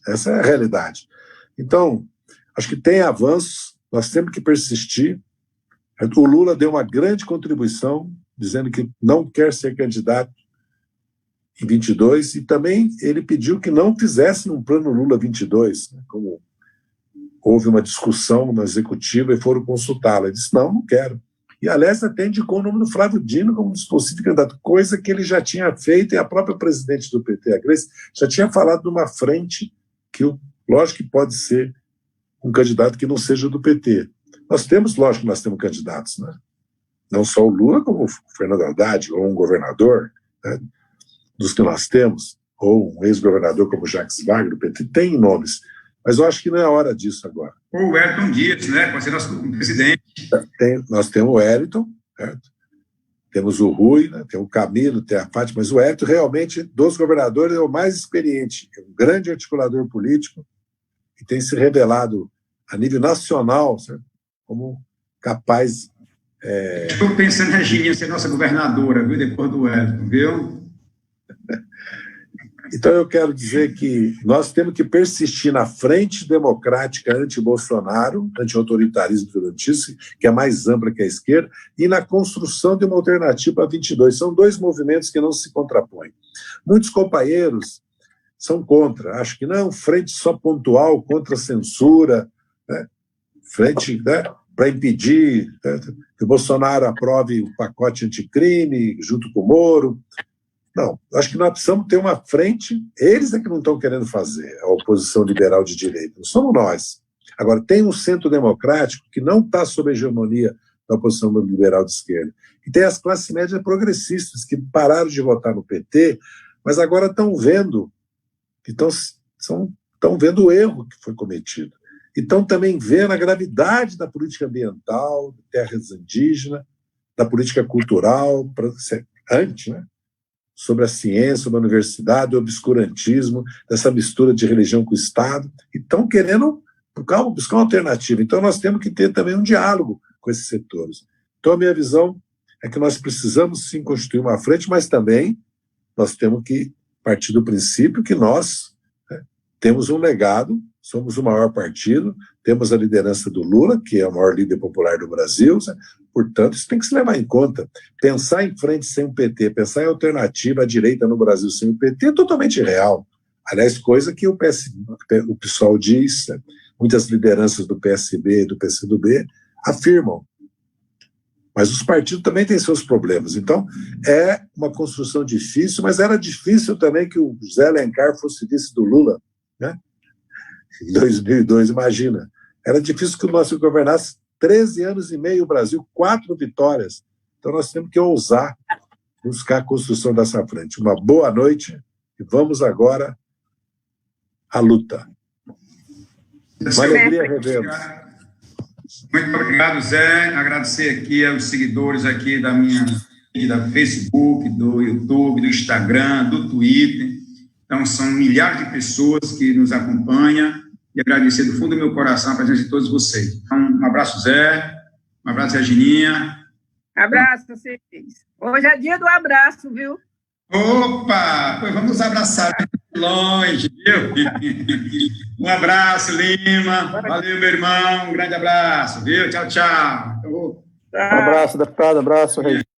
Essa é a realidade. Então, acho que tem avanços, nós temos que persistir. O Lula deu uma grande contribuição, dizendo que não quer ser candidato em 22, e também ele pediu que não fizesse um plano Lula 22, né, como houve uma discussão na executiva e foram consultá-lo. Ele disse, não quero. E, aliás, até indicou o nome do Flávio Dino como possível candidato, coisa que ele já tinha feito, e a própria presidente do PT, a Gleice, já tinha falado de uma frente que, lógico que pode ser um candidato que não seja do PT. Lógico que nós temos candidatos, né? Não só o Lula, como o Fernando Haddad, ou um governador, né, dos que nós temos, ou um ex-governador como Jacques Wagner, do PT, tem nomes, mas eu acho que não é a hora disso agora. Ou o Wellington Dias, né? Pode ser nosso presidente. Nós temos o Wellington, certo? Temos o Rui, né? Tem o Camilo, tem a Fátima, mas o Wellington realmente, dos governadores, é o mais experiente, é um grande articulador político e tem se revelado a nível nacional, certo? Como capaz... Estou pensando na Regininha ser nossa governadora, viu? Depois do Wellington, viu? Então, eu quero dizer que nós temos que persistir na frente democrática anti-Bolsonaro, anti-autoritarismo durantista, que é mais ampla que a esquerda, e na construção de uma alternativa a 22. São dois movimentos que não se contrapõem. Muitos companheiros são contra, acham que não, frente só pontual contra a censura, né? Frente, né, para impedir, né, que o Bolsonaro aprove o pacote anticrime junto com o Moro. Não, acho que nós precisamos ter uma frente, eles é que não estão querendo fazer, a oposição liberal de direita, não somos nós. Agora, tem um centro democrático que não está sob a hegemonia da oposição liberal de esquerda, e tem as classes médias progressistas que pararam de votar no PT, mas agora estão vendo, estão vendo o erro que foi cometido. E estão também vendo a gravidade da política ambiental, de terras indígenas, da política cultural, antes, né? Sobre a ciência, sobre a universidade, o obscurantismo, dessa mistura de religião com o Estado, e estão querendo buscar uma alternativa. Então, nós temos que ter também um diálogo com esses setores. Então, a minha visão é que nós precisamos, sim, constituir uma frente, mas também nós temos que partir do princípio que nós, né, temos um legado, somos o maior partido, temos a liderança do Lula, que é o maior líder popular do Brasil, né? Portanto, isso tem que se levar em conta. Pensar em frente sem o PT, pensar em alternativa à direita no Brasil sem o PT é totalmente irreal. Aliás, coisa que o PSOL diz, né? Muitas lideranças do PSB e do PCdoB afirmam. Mas os partidos também têm seus problemas. Então, é uma construção difícil, mas era difícil também que o José Alencar fosse vice do Lula, né? Em 2002, imagina. Era difícil que o nosso governasse 13 anos e meio o Brasil, 4 vitórias. Então nós temos que ousar buscar a construção dessa frente. Uma boa noite e vamos agora à luta. Uma alegria revê-los. Muito obrigado, Zé. Agradecer aqui aos seguidores aqui da minha da Facebook, do YouTube, do Instagram, do Twitter. Então, são milhares de pessoas que nos acompanham e agradecer do fundo do meu coração a presença de todos vocês. Então, um abraço, Zé, um abraço, Regininha. Abraço, vocês. Hoje é dia do abraço, viu? Opa! Pois vamos abraçar longe, viu? Um abraço, Lima. Valeu, meu irmão. Um grande abraço, viu? Tchau, tchau. Um abraço, deputado. Abraço, Regina.